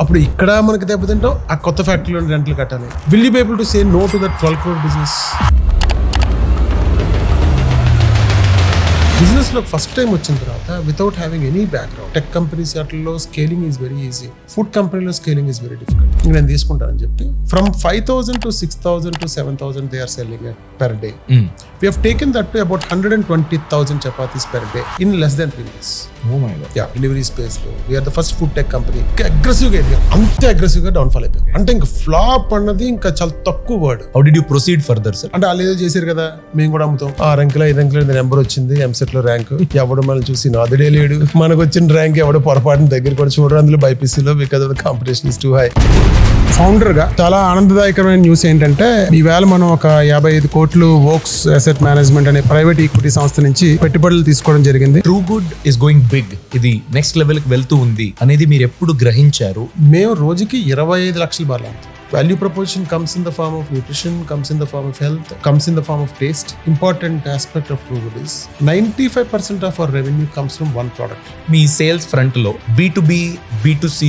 అప్పుడు ఇక్కడ మనకి దెబ్బతింటాం, ఆ కొత్త ఫ్యాక్టరీలో రెంట్లు కట్టాలి. Will you be able to say no to that 12 crore business? Business లో ఫస్ట్ టైం వచ్చిన తర్వాత without having any background, tech companies వాటిలో scaling is very easy, food కంపెనీలో స్కేలింగ్ ఈజ్ వెరీ డిఫికల్ట్. నేను తీసుకుంటానని చెప్పి from 5,000 to 6,000 to 7,000 they are selling it per day. We have taken that to about 120,000 chapatis per day in less than 3 months. Oh my God. Yeah, delivery space లో we are the first food tech company. అగ్రెసివ్గా ఎదిగాం, అంతే అగ్రెసివ్గా downfall అయిపోయాం. అంటే ఇంకా flop అన్నది ఇంకా చాలా తక్కువ word. How did you proceed further, sir? అంటే వాళ్ళు ఏదో చేశారు కదా, మేము కూడా అమ్ముతాం. 6 అంకెల 5 అంకెల నెంబర్ వచ్చింది, ఎంసెట్ లో ర్యాంక్. ఎవడు మనల్ని చూసి నాదుడే లేడు, మనకు వచ్చిన ర్యాంక్ ఎవడో పొరపాటున దగ్గర కూడా చూడరు అందులో బైపీసీలో, because of the competition is too high. Founder గా చాలా ఆనందదాయకమైన న్యూస్ ఏంటంటే, ఈవేళ మనం ఒక 55 కోట్లు వోక్స్ అసెట్ మేనేజ్మెంట్ అనే ప్రైవేట్ ఈక్విటీ సంస్థ నుంచి పెట్టుబడులు తీసుకోవడం జరిగింది. True Good is going big, ఇది నెక్స్ట్ లెవెల్ కి వెళ్తూ ఉంది అనేది మీరు ఎప్పుడు గ్రహించారు? మేము రోజుకి 25 లక్షల బార్లు. Value proposition comes in the form of nutrition, comes in the form of health, comes in the form of taste. Important aspect of True Good is 95% of our revenue comes from one product. Me sales front లో B2B, B2C,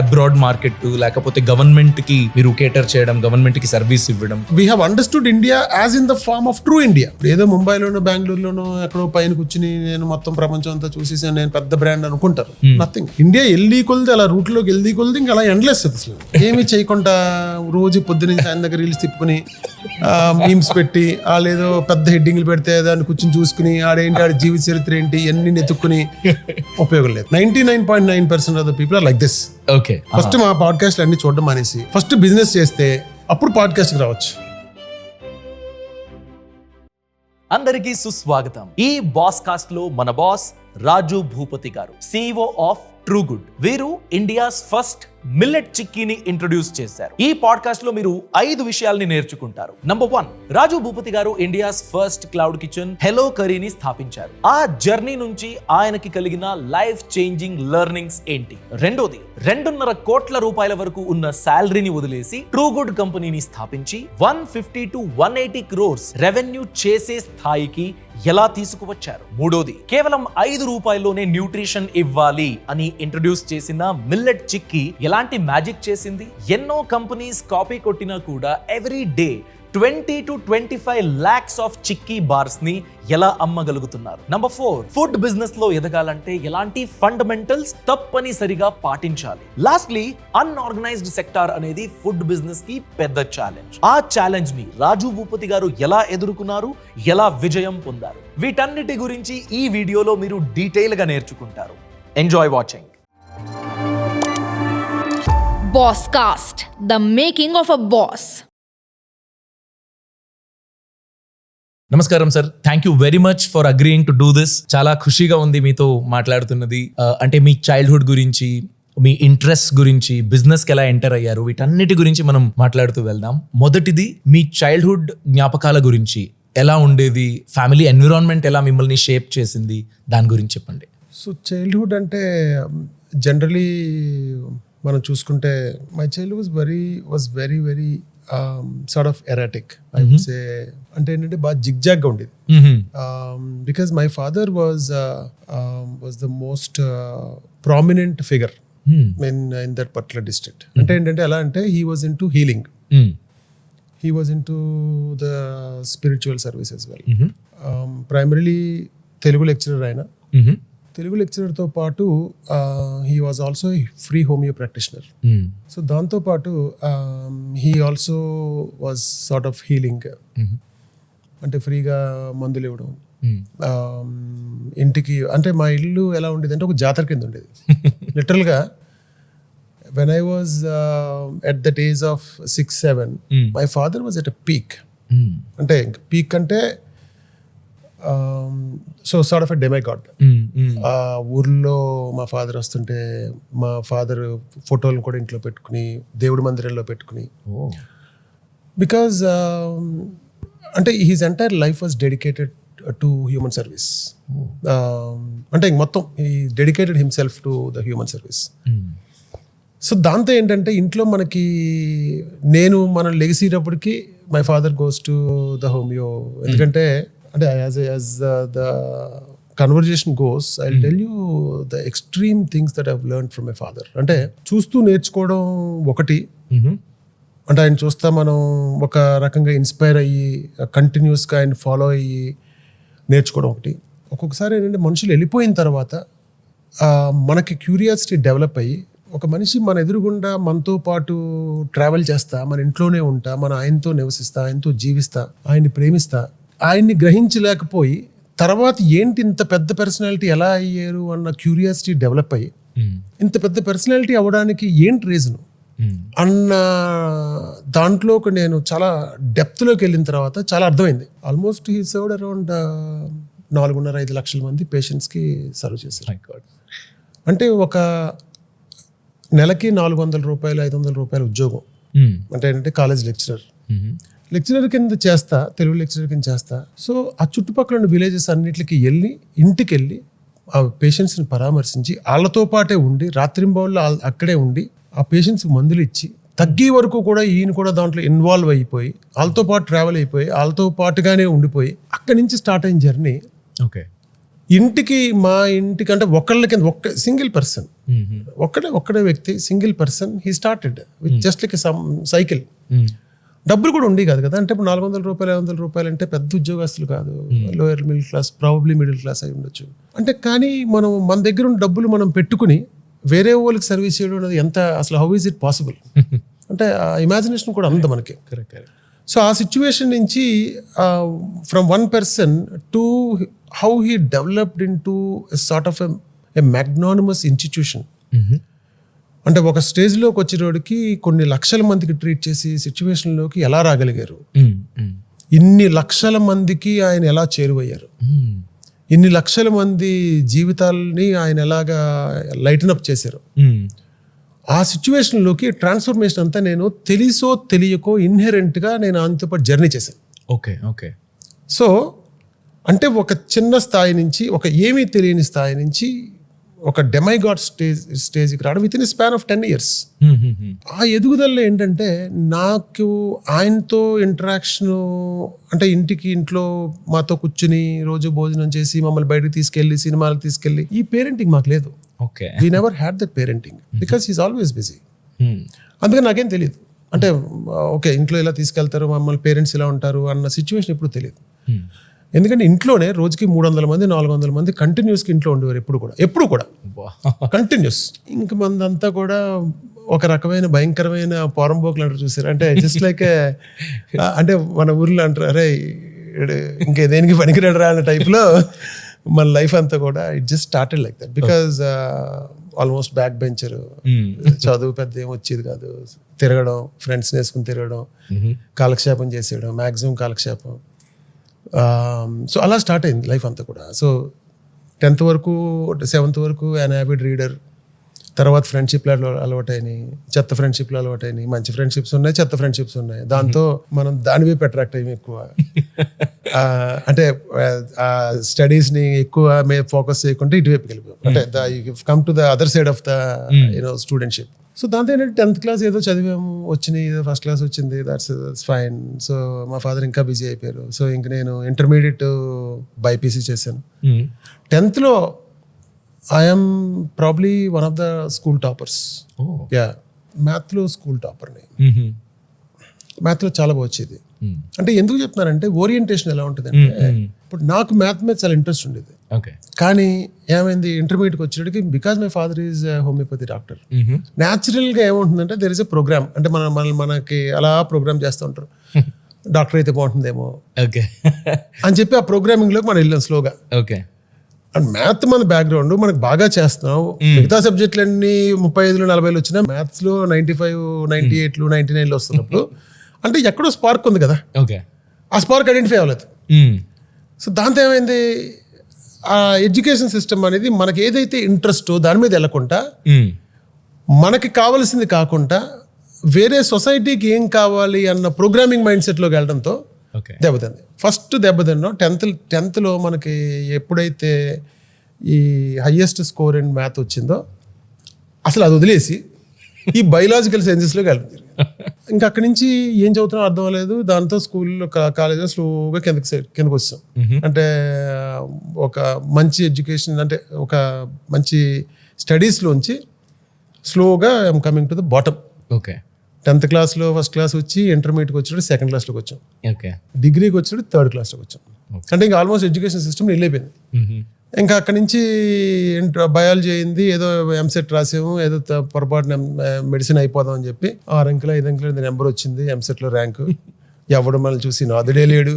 abroad market లేకపోతే government కి మీరు కేటర్ చేయడం, government కి service ఇవ్వడం. We have understood India as in the form of True India. ఏదో ముంబైలోనో బెంగళూరులోనో ఎక్కడో పైన కూర్చుని నేను మొత్తం ప్రపంచం అంతా చూసేసాను, నేను పెద్ద బ్రాండ్ అనుకుంటారు. నథింగ్. ఇండియా ఎల్లి కొలిది అలా రూట్ లోకి ఎల్లి కొలిది ఇంకా అలా ఎండ్లెస్ అసలు ఏమీ చేయకుండా రోజు పొద్దున ఆయన దగ్గర రీల్స్ తిప్పుకుని మీమ్స్ పెట్టి వాళ్ళేదో పెద్ద హెడ్డింగ్లు పెడితే దాన్ని కూర్చొని చూసుకుని ఆడేంటి, ఆడి జీవిత చరిత్ర ఏంటి ఎన్ని నెతుక్కుని ఉపయోగం లేదు. 99.9% of the people are like this. Okay, first మా పాడ్కాస్ట్ అన్ని చూడడం మానేసి ఫస్ట్ బిజినెస్ చేస్తే అప్పుడు పాడ్కాస్ట్ రావచ్చు. అందరికీ సుస్వాగతం. ఈ బాస్ కాస్ట్ లో మన బాస్ రాజు భూపతి గారు, CEO ఆఫ్ ట్రూ గుడ్. వీరు ఇండియాస్ ఫస్ట్ మిల్లెట్ చిక్కీని ఇంట్రొడ్యూస్ చేశారు. ఈ పాడ్కాస్ట్ లో మీరు 5 విషయాల్ని నేర్చుకుంటారు. నంబర్ 1, రాజు భూపతి గారు India's first cloud kitchen hello కర్రీని స్థాపించారు. ఆ జర్నీ నుంచి ఆయనకి కలిగిన లైఫ్ చేంజింగ్ లెర్నింగ్స్ ఏంటి? రెండోది, 2.5 కోట్ల రూపాయల వరకు ఉన్న శాలరీని వదిలేసి ట్రూ గుడ్ కంపెనీని స్థాపించి 150 to 180 crores రెవెన్యూ చేసే స్థాయికి ఎలా తీసుకువచ్చారు? మూడోది, కేవలం 5 రూపాయల్లోనే న్యూట్రిషన్ ఇవ్వాలి అని ఇంట్రొడ్యూస్ చేసిన మిల్లెట్ చిక్కీ ఎలాంటి మ్యాజిక్ చేసింది? ఎన్నో కంపెనీస్ కాపీ కొట్టినా కూడా every day 20 to 25 lakhs of chikki bars ని ఎలా అమ్మగలుగుతున్నారు? నంబర్ 4, ఫుడ్ బిజినెస్ లో ఎదగాలంటే ఎలాంటి ఫండమెంటల్స్ తప్పనిసరిగా పాటించాలి? లాస్ట్లీ, అన్ఆర్గనైజ్డ్ సెక్టార్ అనేది ఫుడ్ బిజినెస్ కి పెద్ద ఛాలెంజ్. ఆ ఛాలెంజ్ ని రాజు భూపతి గారు ఎలా ఎదుర్కొన్నారు, ఎలా విజయం పొందారు? వీటన్నిటి గురించి ఈ వీడియోలో మీరు డీటెయిల్ గా నేర్చుకుంటారు. Enjoy watching. Bosscast, the making of a boss. నమస్కారం sir, thank you very much for agreeing to do this. చాలా ఖుషిగా ఉంది మీతో మాట్లాడుతున్నది. అంటే మీ చైల్డ్హుడ్ గురించి, మీ ఇంట్రెస్ట్ గురించి, బిజినెస్కి ఎలా ఎంటర్ అయ్యారు, వీటన్నిటి గురించి మనం మాట్లాడుతూ వెళ్దాం. మొదటిది, మీ చైల్డ్హుడ్ జ్ఞాపకాల గురించి. ఎలా ఉండేది? ఫ్యామిలీ ఎన్విరాన్మెంట్ ఎలా మిమ్మల్ని షేప్ చేసింది? దాని గురించి చెప్పండి. సో చైల్డ్హుడ్ అంటే జనరలీ మనం చూసుకుంటే my childhood was very very sort of erratic, I would say. అంటే ఏంటంటే బాగా జిగ్జాగ్గా ఉండేది. Because my father was the most prominent figure in that particular district. అంటే ఏంటంటే ఎలా అంటే he was into healing, he was into the spiritual service as well. Primarily Telugu lecturer ఆయన. తెలుగు లెక్చరర్తో పాటు he was also free homeo practitioner. So దాంతోపాటు he also was sort of healing, అంటే ఫ్రీగా మందులు ఇవ్వడం. ఇంటికి అంటే మా ఇల్లు ఎలా ఉండేది అంటే ఒక జాతర కింద ఉండేది లిటరల్గా. When I was at that age of 6-7, my father was at a peak. అంటే పీక్ అంటే సో సార్ట్ ఆఫ్ ఎ డెమైగాడ్. ఊర్లో మా ఫాదర్ వస్తుంటే మా ఫాదర్ ఫోటోలను కూడా ఇంట్లో పెట్టుకుని దేవుడి మందిరంలో పెట్టుకుని, బికాజ్ అంటే his entire life was dedicated to human service. అంటే మొత్తం he dedicated himself to the human service. So దాంతో ఏంటంటే ఇంట్లో మనకి మనం లెగిసేటప్పటికి my father goes to the homeo. ఎందుకంటే అంటే as the conversation goes I tell you the extreme things that I've learn from my father. అంటే చూస్తూ నేర్చుకోవడం ఒకటి, అంటే ఆయన చూస్తా మనం ఒక రకంగా ఇన్స్పైర్ అయ్యి కంటిన్యూస్గా ఆయన ఫాలో అయ్యి నేర్చుకోవడం ఒకటి. ఒక్కొక్కసారి ఏంటంటే మనుషులు వెళ్ళిపోయిన తర్వాత మనకి క్యూరియాసిటీ డెవలప్ అయ్యి ఒక మనిషి మన ఎదురుగుండా మనతో పాటు ట్రావెల్ చేస్తా, మన ఇంట్లోనే ఉంటా, మన ఆయనతో నివసిస్తా, ఆయనతో జీవిస్తా, ఆయన్ని ప్రేమిస్తా, ఆయన్ని గ్రహించలేకపోయి తర్వాత ఏంటి ఇంత పెద్ద పర్సనాలిటీ ఎలా అయ్యారు అన్న క్యూరియాసిటీ డెవలప్ అయ్యి ఇంత పెద్ద పర్సనాలిటీ అవ్వడానికి ఏంటి రీజను అన్న దాంట్లోకి నేను చాలా డెప్త్లోకి వెళ్ళిన తర్వాత చాలా అర్థమైంది. ఆల్మోస్ట్ హీ సర్వ్డ్ అరౌండ్ 4.5 లక్షల మంది పేషెంట్స్కి సర్వ్ చేశారు. అంటే ఒక నెలకి 400 రూపాయలు 500 రూపాయలు ఉద్యోగం. అంటే ఏంటంటే కాలేజ్ లెక్చరర్ కింద చేస్తా, తెలుగు లెక్చరర్ కింద చేస్తా. సో ఆ చుట్టుపక్కల ఉన్న విలేజెస్ అన్నిటికి వెళ్ళి ఇంటికి వెళ్ళి ఆ పేషెంట్స్ని పరామర్శించి వాళ్ళతో పాటే ఉండి రాత్రింబౌళ్ళు అక్కడే ఉండి ఆ పేషెంట్స్కి మందులు ఇచ్చి తగ్గే వరకు కూడా ఈయన కూడా దాంట్లో ఇన్వాల్వ్ అయిపోయి వాళ్ళతో పాటు ట్రావెల్ అయిపోయి వాళ్ళతో పాటుగానే ఉండిపోయి అక్కడి నుంచి స్టార్ట్ అయిన జర్నీ. ఓకే, ఇంటికి మా ఇంటికి అంటే ఒకళ్ళ కింద సింగిల్ పర్సన్, ఒక్కడే వ్యక్తి, single person, he started with just like cycle. డబ్బులు కూడా ఉండి కాదు కదా, అంటే ఇప్పుడు 400 రూపాయలు 500 రూపాయలు అంటే పెద్ద ఉద్యోగస్తులు కాదు, lower middle class, probably middle class అయి ఉండొచ్చు. అంటే కానీ మనం మన దగ్గర ఉన్న డబ్బులు మనం పెట్టుకుని వేరే వాళ్ళకి సర్వీస్ చేయడం అనేది ఎంత అసలు హౌ ఈజ్ ఇట్ పాసిబుల్ అంటే ఆ ఇమాజినేషన్ కూడా అంత మనకి. సో ఆ సిచ్యువేషన్ నుంచి from one person to how he developed in to sort of a magnanimous institution. అంటే ఒక స్టేజ్లోకి వచ్చేటోడికి కొన్ని లక్షల మందికి ట్రీట్ చేసి సిచ్యువేషన్లోకి ఎలా రాగలిగారు, ఇన్ని లక్షల మందికి ఆయన ఎలా చేరువయ్యారు, ఇన్ని లక్షల మంది జీవితాలని ఆయన ఎలాగా లైటన్ అప్ చేశారు. ఆ సిచ్యువేషన్లోకి ట్రాన్స్ఫర్మేషన్ అంతా నేను తెలిసో తెలియకో ఇన్హెరెంట్గా నేను ఆయనతో పాటు జర్నీ చేశాను. ఓకే. సో అంటే ఒక చిన్న స్థాయి నుంచి, ఒక ఏమీ తెలియని స్థాయి నుంచి ఒక డెమైగాడ్ స్టేజ్కి రావడం with in span of 10 years. ఆ ఎదుగుదలలో ఏంటంటే నాకు ఆయనతో ఇంటరాక్షన్, అంటే ఇంట్లో మాతో కూర్చుని రోజు భోజనం చేసి మమ్మల్ని బయటకు తీసుకెళ్ళి సినిమాలకు తీసుకెళ్ళి ఈ పేరెంటింగ్ మాకు లేదు. We never had that parenting because he's always busy. అందుకని నాకేం తెలియదు. అంటే ఓకే ఇంట్లో ఇలా తీసుకెళ్తారు మమ్మల్ని, పేరెంట్స్ ఇలా ఉంటారు అన్న సిచ్యువేషన్ ఎప్పుడు తెలియదు. ఎందుకంటే ఇంట్లోనే రోజుకి 300 మంది 400 మంది కంటిన్యూస్గా ఇంట్లో ఉండేవారు. ఎప్పుడు కూడా కంటిన్యూస్. ఇంక మందంతా కూడా ఒక రకమైన భయంకరమైన పోరంబోకులు అంటారు చూసారు, అంటే జస్ట్ లైక్ అంటే మన ఊర్లో అంటారు అరే ఇంకే దేనికి పనికిరాడు రా అనే టైప్లో మన లైఫ్ అంతా కూడా it just started like that. Because almost back bencher, చదువు పెద్ద ఏం వచ్చేది కాదు, తిరగడం, ఫ్రెండ్స్ వేసుకుని తిరగడం, కాలక్షేపం చేసేయడం, మ్యాక్సిమం కాలక్షేపం. సో అలా స్టార్ట్ అయింది లైఫ్ అంతా కూడా. సో 10th వరకు 7th వరకు యాన్ యావిడ్ రీడర్. తర్వాత ఫ్రెండ్షిప్లు అలవాటైనాయి, చెత్త ఫ్రెండ్షిప్లు అలవాటైనాయి, మంచి ఫ్రెండ్షిప్స్ ఉన్నాయి, చెత్త ఫ్రెండ్షిప్స్ ఉన్నాయి. దాంతో మనం దాని వైపు అట్రాక్ట్ అయ్యాం ఎక్కువ. అంటే స్టడీస్ని ఎక్కువ ఫోకస్ చేయకుండా ఇటువైపుకి వెళ్ళిపోయాం. అంటే come to the other side of the studentship. So దాంతో ఏంటంటే 10th క్లాస్ ఏదో చదివాము, వచ్చినాయి, ఏదో ఫస్ట్ క్లాస్ వచ్చింది, దట్స్ ఫైన్. సో మా ఫాదర్ ఇంకా బిజీ అయిపోయారు. సో ఇంక నేను ఇంటర్మీడియట్ బైపీసీ చేశాను. 10th I'm probably one of the school toppers. మ్యాథ్లో స్కూల్ టాపర్ని. మ్యాథ్లో చాలా బాగా వచ్చేది. అంటే ఎందుకు చెప్తున్నానంటే ఓరియంటేషన్ ఎలా ఉంటుంది అంటే ఇప్పుడు నాకు మ్యాథ్ మీద చాలా ఇంట్రెస్ట్ ఉండేది. కానీ ఏమైంది ఇంటర్మీడియట్కి వచ్చేటికి, because my father is homeopathy doctor, న్యాచురల్గా ఏముంటుందంటే దెర్ ఇస్ ఎ ప్రోగ్రామ్. అంటే మనకి అలా ప్రోగ్రామ్ చేస్తూ ఉంటారు, డాక్టర్ అయితే బాగుంటుందేమో అని చెప్పి ఆ ప్రోగ్రామింగ్లోకి మనం వెళ్ళాం స్లోగా. అండ్ మ్యాథ్ మన బ్యాక్గ్రౌండ్ మనకు బాగా చేస్తున్నాం. మిగతా సబ్జెక్టులన్నీ 35, 40 వచ్చినా మ్యాథ్స్లో 95, 98, 99 వస్తున్నప్పుడు అంటే ఎక్కడో స్పార్క్ ఉంది కదా, ఆ స్పార్క్ ఐడెంటిఫై అవ్వలేదు. సో దాంతో ఏమైంది, ఆ ఎడ్యుకేషన్ సిస్టమ్ అనేది మనకి ఏదైతే ఇంట్రెస్టో దాని మీద వెళ్ళకుండా మనకి కావాల్సింది కాకుండా వేరే సొసైటీకి ఏం కావాలి అన్న ప్రోగ్రామింగ్ మైండ్ సెట్లోకి వెళ్ళడంతో దెబ్బతింది. ఫస్ట్ దెబ్బతిన్నాం 10th మనకి ఎప్పుడైతే ఈ హయ్యెస్ట్ స్కోర్ ఇన్ మ్యాథ్ వచ్చిందో అసలు అది వదిలేసి ఈ బయలాజికల్ సైన్సెస్లోకి వెళ్తుంది. ఇంకా అక్కడి నుంచి ఏం చదువుతున్నా అర్థం అవ్వలేదు. దాంతో స్కూల్లో కాలేజ్లో స్లోగా కిందకి వచ్చాం. అంటే ఒక మంచి ఎడ్యుకేషన్ అంటే ఒక మంచి స్టడీస్లోంచి స్లోగా I'm coming to the bottom. Okay. 10th క్లాస్లో ఫస్ట్ క్లాస్ వచ్చి ఇంటర్మీడియట్కి వచ్చినప్పుడు 2nd క్లాస్లోకి వచ్చాం. ఓకే. డిగ్రీకి వచ్చినప్పుడు 3rd క్లాస్లోకి వచ్చాం. అంటే ఇంకా ఆల్మోస్ట్ ఎడ్యుకేషన్ సిస్టమ్ వెళ్ళిపోయింది. ఇంకా అక్కడి నుంచి బయాలజీ అయింది, ఏదో ఎంసెట్ రాసాము, ఏదో పొరపాటున మెడిసిన్ అయిపోదాం అని చెప్పి 6 అంకెలు 5 అంకెలు నెంబర్ వచ్చింది ఎంసెట్లో ర్యాంకు. ఎవడు మనల్ని చూసి నాదుడే లేడు,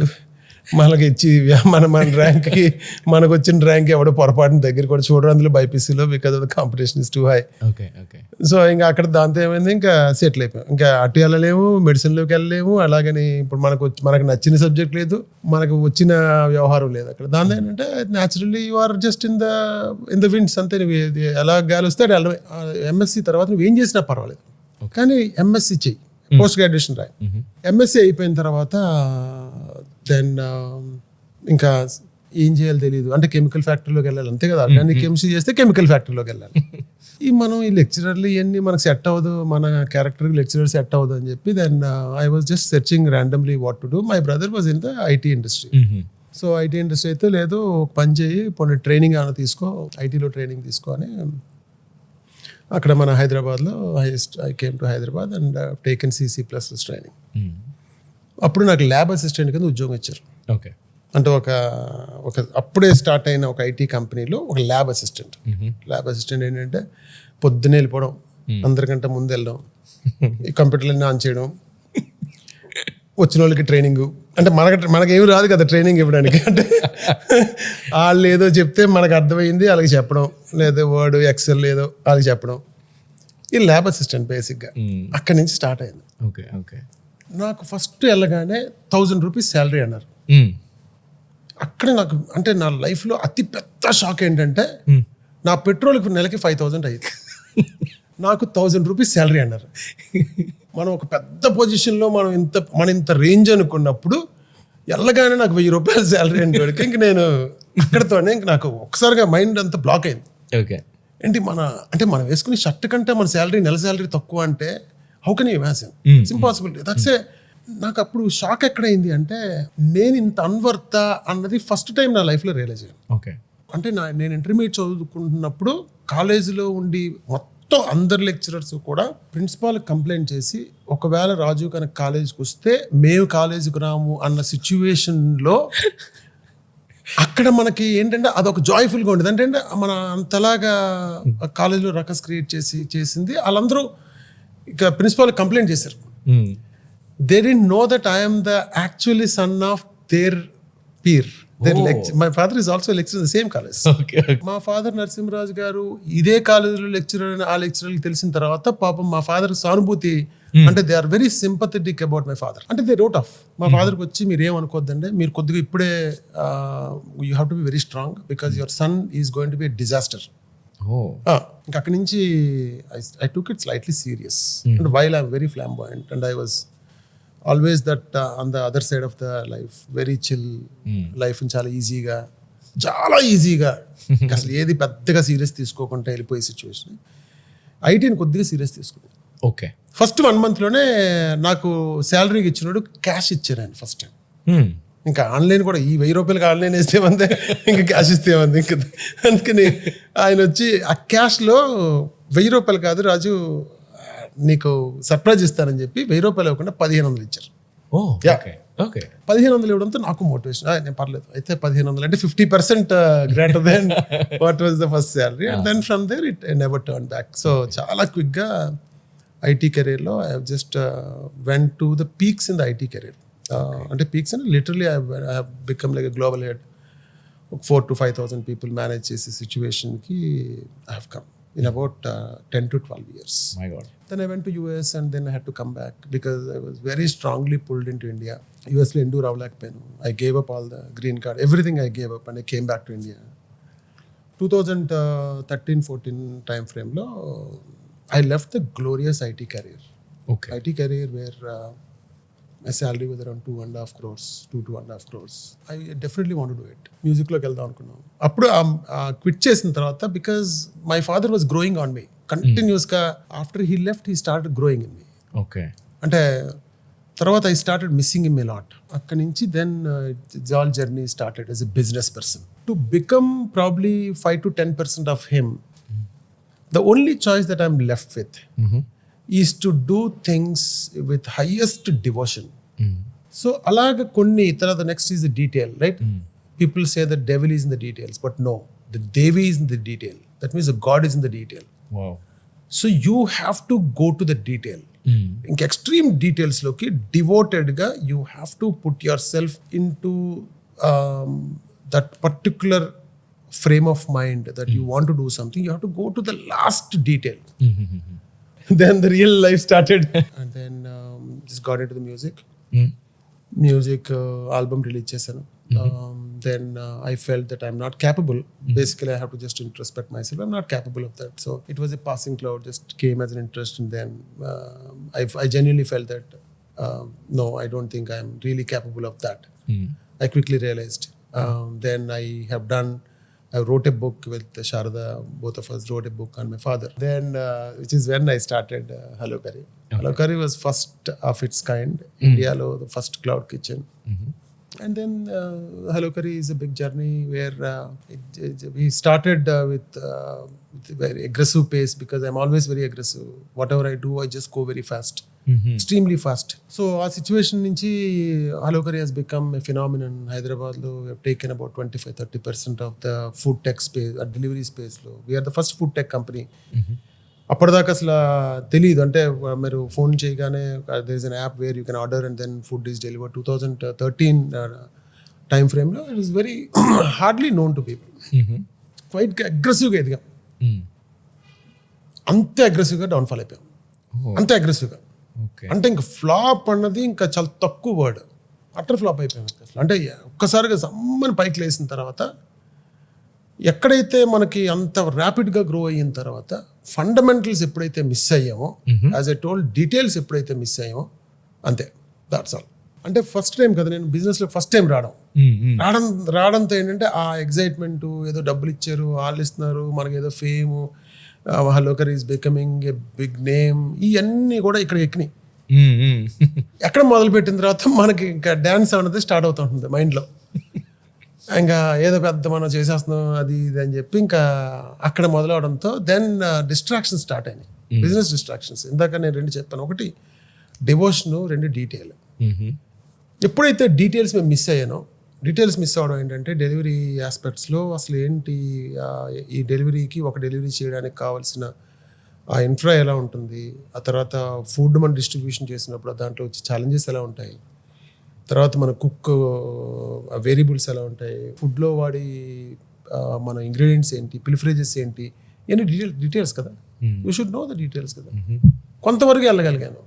మనకి ఇచ్చి మన ర్యాంక్కి మనకు వచ్చిన ర్యాంక్ ఎవడో పొరపాటున దగ్గర కూడా చూడడం అందులో బైపీసీలో, because of the competition is too high. Okay. Okay. So ఇంకా అక్కడ దాంతో ఏమైంది, ఇంకా సెటిల్ అయిపోయాం. ఇంకా అటు వెళ్ళలేము, మెడిసిన్లోకి వెళ్ళలేము. అలాగని ఇప్పుడు మనకు నచ్చిన సబ్జెక్ట్ లేదు, మనకు వచ్చిన వ్యవహారం లేదు అక్కడ. దాంతో ఏంటంటే naturally you are just in the winds అంతే. నువ్వు ఎలా గాలి వస్తే అది ఎంఎస్సీ తర్వాత నువ్వు ఏం చేసినా పర్వాలేదు, కానీ ఎంఎస్సీ చెయ్యి, పోస్ట్ గ్రాడ్యుయేషన్ రాయి. ఎంఎస్సీ అయిపోయిన తర్వాత దెన్ ఇంకా ఏం చేయాలో తెలియదు. అంటే కెమికల్ ఫ్యాక్టరీలోకి వెళ్ళాలి అంతే కదా, ఆర్గానిక్ కెమిస్ట్రీ చేస్తే కెమికల్ ఫ్యాక్టరీలోకి వెళ్ళాలి. మనం ఈ లెక్చరర్లు ఇవన్నీ మనకు సెట్ అవ్వదు, మన క్యారెక్టర్కి లెక్చరర్ సెట్ అవ్వదు అని చెప్పి then I was just searching randomly what to do. My brother was in the IT industry. So IT industry అయితే లేదు, పని చేయి, కొన్ని ట్రైనింగ్ ఏమైనా తీసుకో, ఐటీలో ట్రైనింగ్ తీసుకో అని అక్కడ మన హైదరాబాద్లో I came to Hyderabad and taken C++ training. అప్పుడు నాకు ల్యాబ్ అసిస్టెంట్ కింద ఉద్యోగం ఇచ్చారు. ఓకే. అంటే ఒక అప్పుడే స్టార్ట్ అయిన ఒక ఐటీ కంపెనీలో ఒక ల్యాబ్ అసిస్టెంట్. ల్యాబ్ అసిస్టెంట్ ఏంటంటే పొద్దున్నే వెళ్ళిపోవడం, అందరికంటే ముందు వెళ్ళడం, ఈ కంప్యూటర్లన్నీ ఆన్ చేయడం, వచ్చిన వాళ్ళకి ట్రైనింగ్. అంటే మనకేమి రాదు కదా ట్రైనింగ్ ఇవ్వడానికి. అంటే వాళ్ళు ఏదో చెప్తే మనకు అర్థమైంది వాళ్ళకి చెప్పడం, లేదా వర్డ్ ఎక్సెల్ ఏదో వాళ్ళకి చెప్పడం. ఈ ల్యాబ్ అసిస్టెంట్ బేసిక్గా అక్కడి నుంచి స్టార్ట్ అయింది. ఓకే. ఓకే. నాకు ఫస్ట్ వెళ్ళగానే 1000 రూపీస్ శాలరీ అన్నారు. అక్కడ నాకు అంటే నా లైఫ్లో అతి పెద్ద షాక్ ఏంటంటే నా పెట్రోల్కి నెలకి 5000 అయ్యింది, నాకు 1000 రూపీస్ శాలరీ అన్నారు. మనం ఒక పెద్ద పొజిషన్లో మన ఇంత రేంజ్ అనుకున్నప్పుడు వెళ్ళగానే నాకు 1000 రూపాయల శాలరీ అంటే ఇంక నేను అక్కడతోనే ఇంక నాకు ఒక్కసారిగా మైండ్ అంతా బ్లాక్ అయింది. ఓకే. ఏంటి మనం వేసుకునే షర్ట్ కంటే మన శాలరీ నెల శాలరీ తక్కువ అంటే how can you imagine? It's impossible. That's నాకు అప్పుడు షాక్ ఎక్కడైంది అంటే నేను ఇంత అన్వర్త అన్నది ఫస్ట్ టైం నా లైఫ్లో రియలైజ్ అయ్యాను. ఓకే. అంటే నేను ఇంటర్మీడియట్ చదువుకుంటున్నప్పుడు కాలేజీలో ఉండి మొత్తం అందరు లెక్చరర్స్ కూడా ప్రిన్సిపాల్కి కంప్లైంట్ చేసి ఒకవేళ రాజు కనుక కాలేజీకి వస్తే మేము కాలేజీకి రాము అన్న సిచ్యువేషన్లో అక్కడ మనకి ఏంటంటే అదొక జాయ్ఫుల్గా ఉండేది. అంటే మన అంతలాగా కాలేజీలో రకస్ క్రియేట్ చేసింది. వాళ్ళందరూ ఇక ప్రిన్సిపాల్ కంప్లైంట్ చేశారు. They didn't know that I'm the actually son of their peer. My father is also lecturer in the same college. మా ఫాదర్ నరసింహరాజు గారు ఇదే కాలేజీలో లెక్చరర్ అని ఆ లెక్చరర్కి తెలిసిన తర్వాత పాపం మా ఫాదర్ సానుభూతి, అంటే they are very sympathetic about my father. అంటే దే రోట్ ఆఫ్ మా ఫాదర్కి వచ్చి మీరు ఏమనుకోద్దండి, మీరు కొద్దిగా ఇప్పుడే you have to be very strong because your son is going to be a disaster. ఇంకా అక్కడి నుంచి I took it slightly serious and while I'm very flamboyant and I was always that on the other side of the life, very chill life. చాలా ఈజీగా అసలు ఏది పెద్దగా serious తీసుకోకుండా వెళ్ళిపోయే సిచ్యువేషన్. ఐటీని కొద్దిగా సీరియస్ తీసుకున్నాను. ఓకే. ఫస్ట్ 1 monthలోనే నాకు శాలరీకి ఇచ్చినప్పుడు క్యాష్ ఇచ్చారు ఆయన ఫస్ట్ టైం. ఇంకా ఆన్లైన్ కూడా ఈ 1000 రూపాయలకి ఆన్లైన్ వేస్తే మందే, ఇంకా క్యాష్ ఇస్తే మంది. ఇంకా అందుకని ఆయన వచ్చి ఆ క్యాష్లో 1000 రూపాయలు కాదు రాజు నీకు సర్ప్రైజ్ ఇస్తానని చెప్పి 1000 రూపాయలు ఇవ్వకుండా 1500 ఇచ్చారు. ఓకే. 1500 ఇవ్వడంతో నాకు మోటివేషన్, నేను పర్లేదు అయితే 1500 అంటే 50% greater than what was the first salary. And then from there it never turn back. So చాలా క్విక్గా ఐటీ కెరీర్లో I just went to the peaks in the IT career. అంటే పీక్స్ అంటే literally I become like a global head. 4,000 to 5,000 people manage చేసే సిచ్యువేషన్కి I have come in about 10 to 12 years. My God. Then I went to US and then I had to come back because I was very strongly pulled into India. US lo endu ravlakapayanu. I gave up all the green card, everything I gave up and I came back to India. 2013-14 time frame lo I left the glorious IT career. Okay. IT career where my salary was around 2.5 crores, 2.5 crores. I definitely want to do it. Musicలోకి వెళ్దాం అనుకున్నాం. అప్పుడు quit చేసిన తర్వాత because my father was growing on me. కంటిన్యూస్గా after he left he start growing in me. Okay. అంటే తర్వాత I started missing him a lot. అక్కడి నుంచి then it's all journey started as a business person to become probably 5 to 10% of him. The only choice that I'm left with is to do things with highest devotion. So అలాగ కొన్ని తర్వాత next is the detail, right? People say the devil is in the details, but no, the devi is in the detail. That means the god is in the detail. So you have to go to the detail. ఇంక extreme డీటెయిల్స్లోకి డివోటెడ్గా you have to put yourself into that particular frame of mind that you want to do something. You have to go to the last detail. Then the real life started and then just got into the music album release చేశాను. Then I felt that I'm not capable. Basically, I have to just introspect myself. I'm not capable of that. So it was a passing cloud, just came as an interest. And then I genuinely felt that, no, I don't think I'm really capable of that. I quickly realized. Then I wrote a book with Sharada. Both of us wrote a book on my father. Then, which is when I started Hello Curry. Okay. Hello Curry was first of its kind. India lo the first cloud kitchen. And then Hello Curry is a big journey where we started with very aggressive pace because I'm always very aggressive. Whatever I do, I just go very fast, extremely fast. So our situation nunchi Hello Curry has become a phenomenon. Hyderabad lo we have taken about 25-30% of the food tech space, delivery space lo. We are the first food tech company. అప్పటిదాకా అసలు తెలియదు. అంటే మీరు phone చేయగానే there is an app where you can order and then food is delivered. 2013 time ఫ్రేమ్లో it is very hardly known to people. Quite అగ్రెసివ్గా ఎదిగాం. అంతే అగ్రెసివ్గా డౌన్ఫాల్ అయిపోయాం. అంతే అగ్రెసివ్గా అంటే ఇంకా ఫ్లాప్ అన్నది ఇంకా చాలా తక్కువ వర్డ్. అటర్ ఫ్లాప్ అయిపోయాం అసలు. అంటే ఒక్కసారిగా సమ్మని పైకి లేసిన తర్వాత ఎక్కడైతే మనకి అంత ర్యాపిడ్గా గ్రో అయిన తర్వాత ఫండమెంటల్స్ ఎప్పుడైతే మిస్ అయ్యామో, యాజ్ ఎ టోల్డ్ డీటెయిల్స్ ఎప్పుడైతే మిస్ అయ్యామో అంతే, దాట్స్ ఆల్. అంటే ఫస్ట్ టైం కదా నేను బిజినెస్లో ఫస్ట్ టైం రావడంతో ఏంటంటే ఆ ఎగ్జైట్మెంట్, ఏదో డబ్బులు ఇచ్చారు, వాళ్ళు ఇస్తున్నారు, మనకి ఏదో fame, Hello Curry is becoming a big name, ఇవన్నీ కూడా ఇక్కడ ఎక్కినాయి. ఎక్కడ మొదలుపెట్టిన తర్వాత మనకి ఇంకా డ్యాన్స్ అనేది స్టార్ట్ అవుతూ ఉంటుంది మైండ్లో. ఇంకా ఏదో పెద్ద మనం చేసేస్తున్నాం అది ఇది అని చెప్పి ఇంకా అక్కడ మొదలవడంతో దెన్ డిస్ట్రాక్షన్స్ స్టార్ట్ అయినాయి, బిజినెస్ డిస్ట్రాక్షన్స్. ఇందాక నేను 2 చెప్పాను, ఒకటి డివోషన్, 2 డీటెయిల్. ఎప్పుడైతే డీటెయిల్స్ మేము మిస్ అయ్యానో, డీటెయిల్స్ మిస్ అవ్వడం ఏంటంటే డెలివరీ ఆస్పెక్ట్స్లో అసలు ఏంటి, ఈ డెలివరీకి ఒక డెలివరీ చేయడానికి కావాల్సిన ఆ ఇన్ఫ్రా ఎలా ఉంటుంది, ఆ తర్వాత ఫుడ్ మనం డిస్ట్రిబ్యూషన్ చేసినప్పుడు దాంట్లో వచ్చే ఛాలెంజెస్ ఎలా ఉంటాయి, తర్వాత మన కుక్ వేరియబుల్స్ ఎలా ఉంటాయి, ఫుడ్లో వాడి మన ఇంగ్రీడియంట్స్ ఏంటి, పిల్ఫ్రేజెస్ ఏంటి, ఇవన్నీ డీటెయిల్స్ కదా. You should know the details కదా. కొంతవరకు వెళ్ళగలిగాను.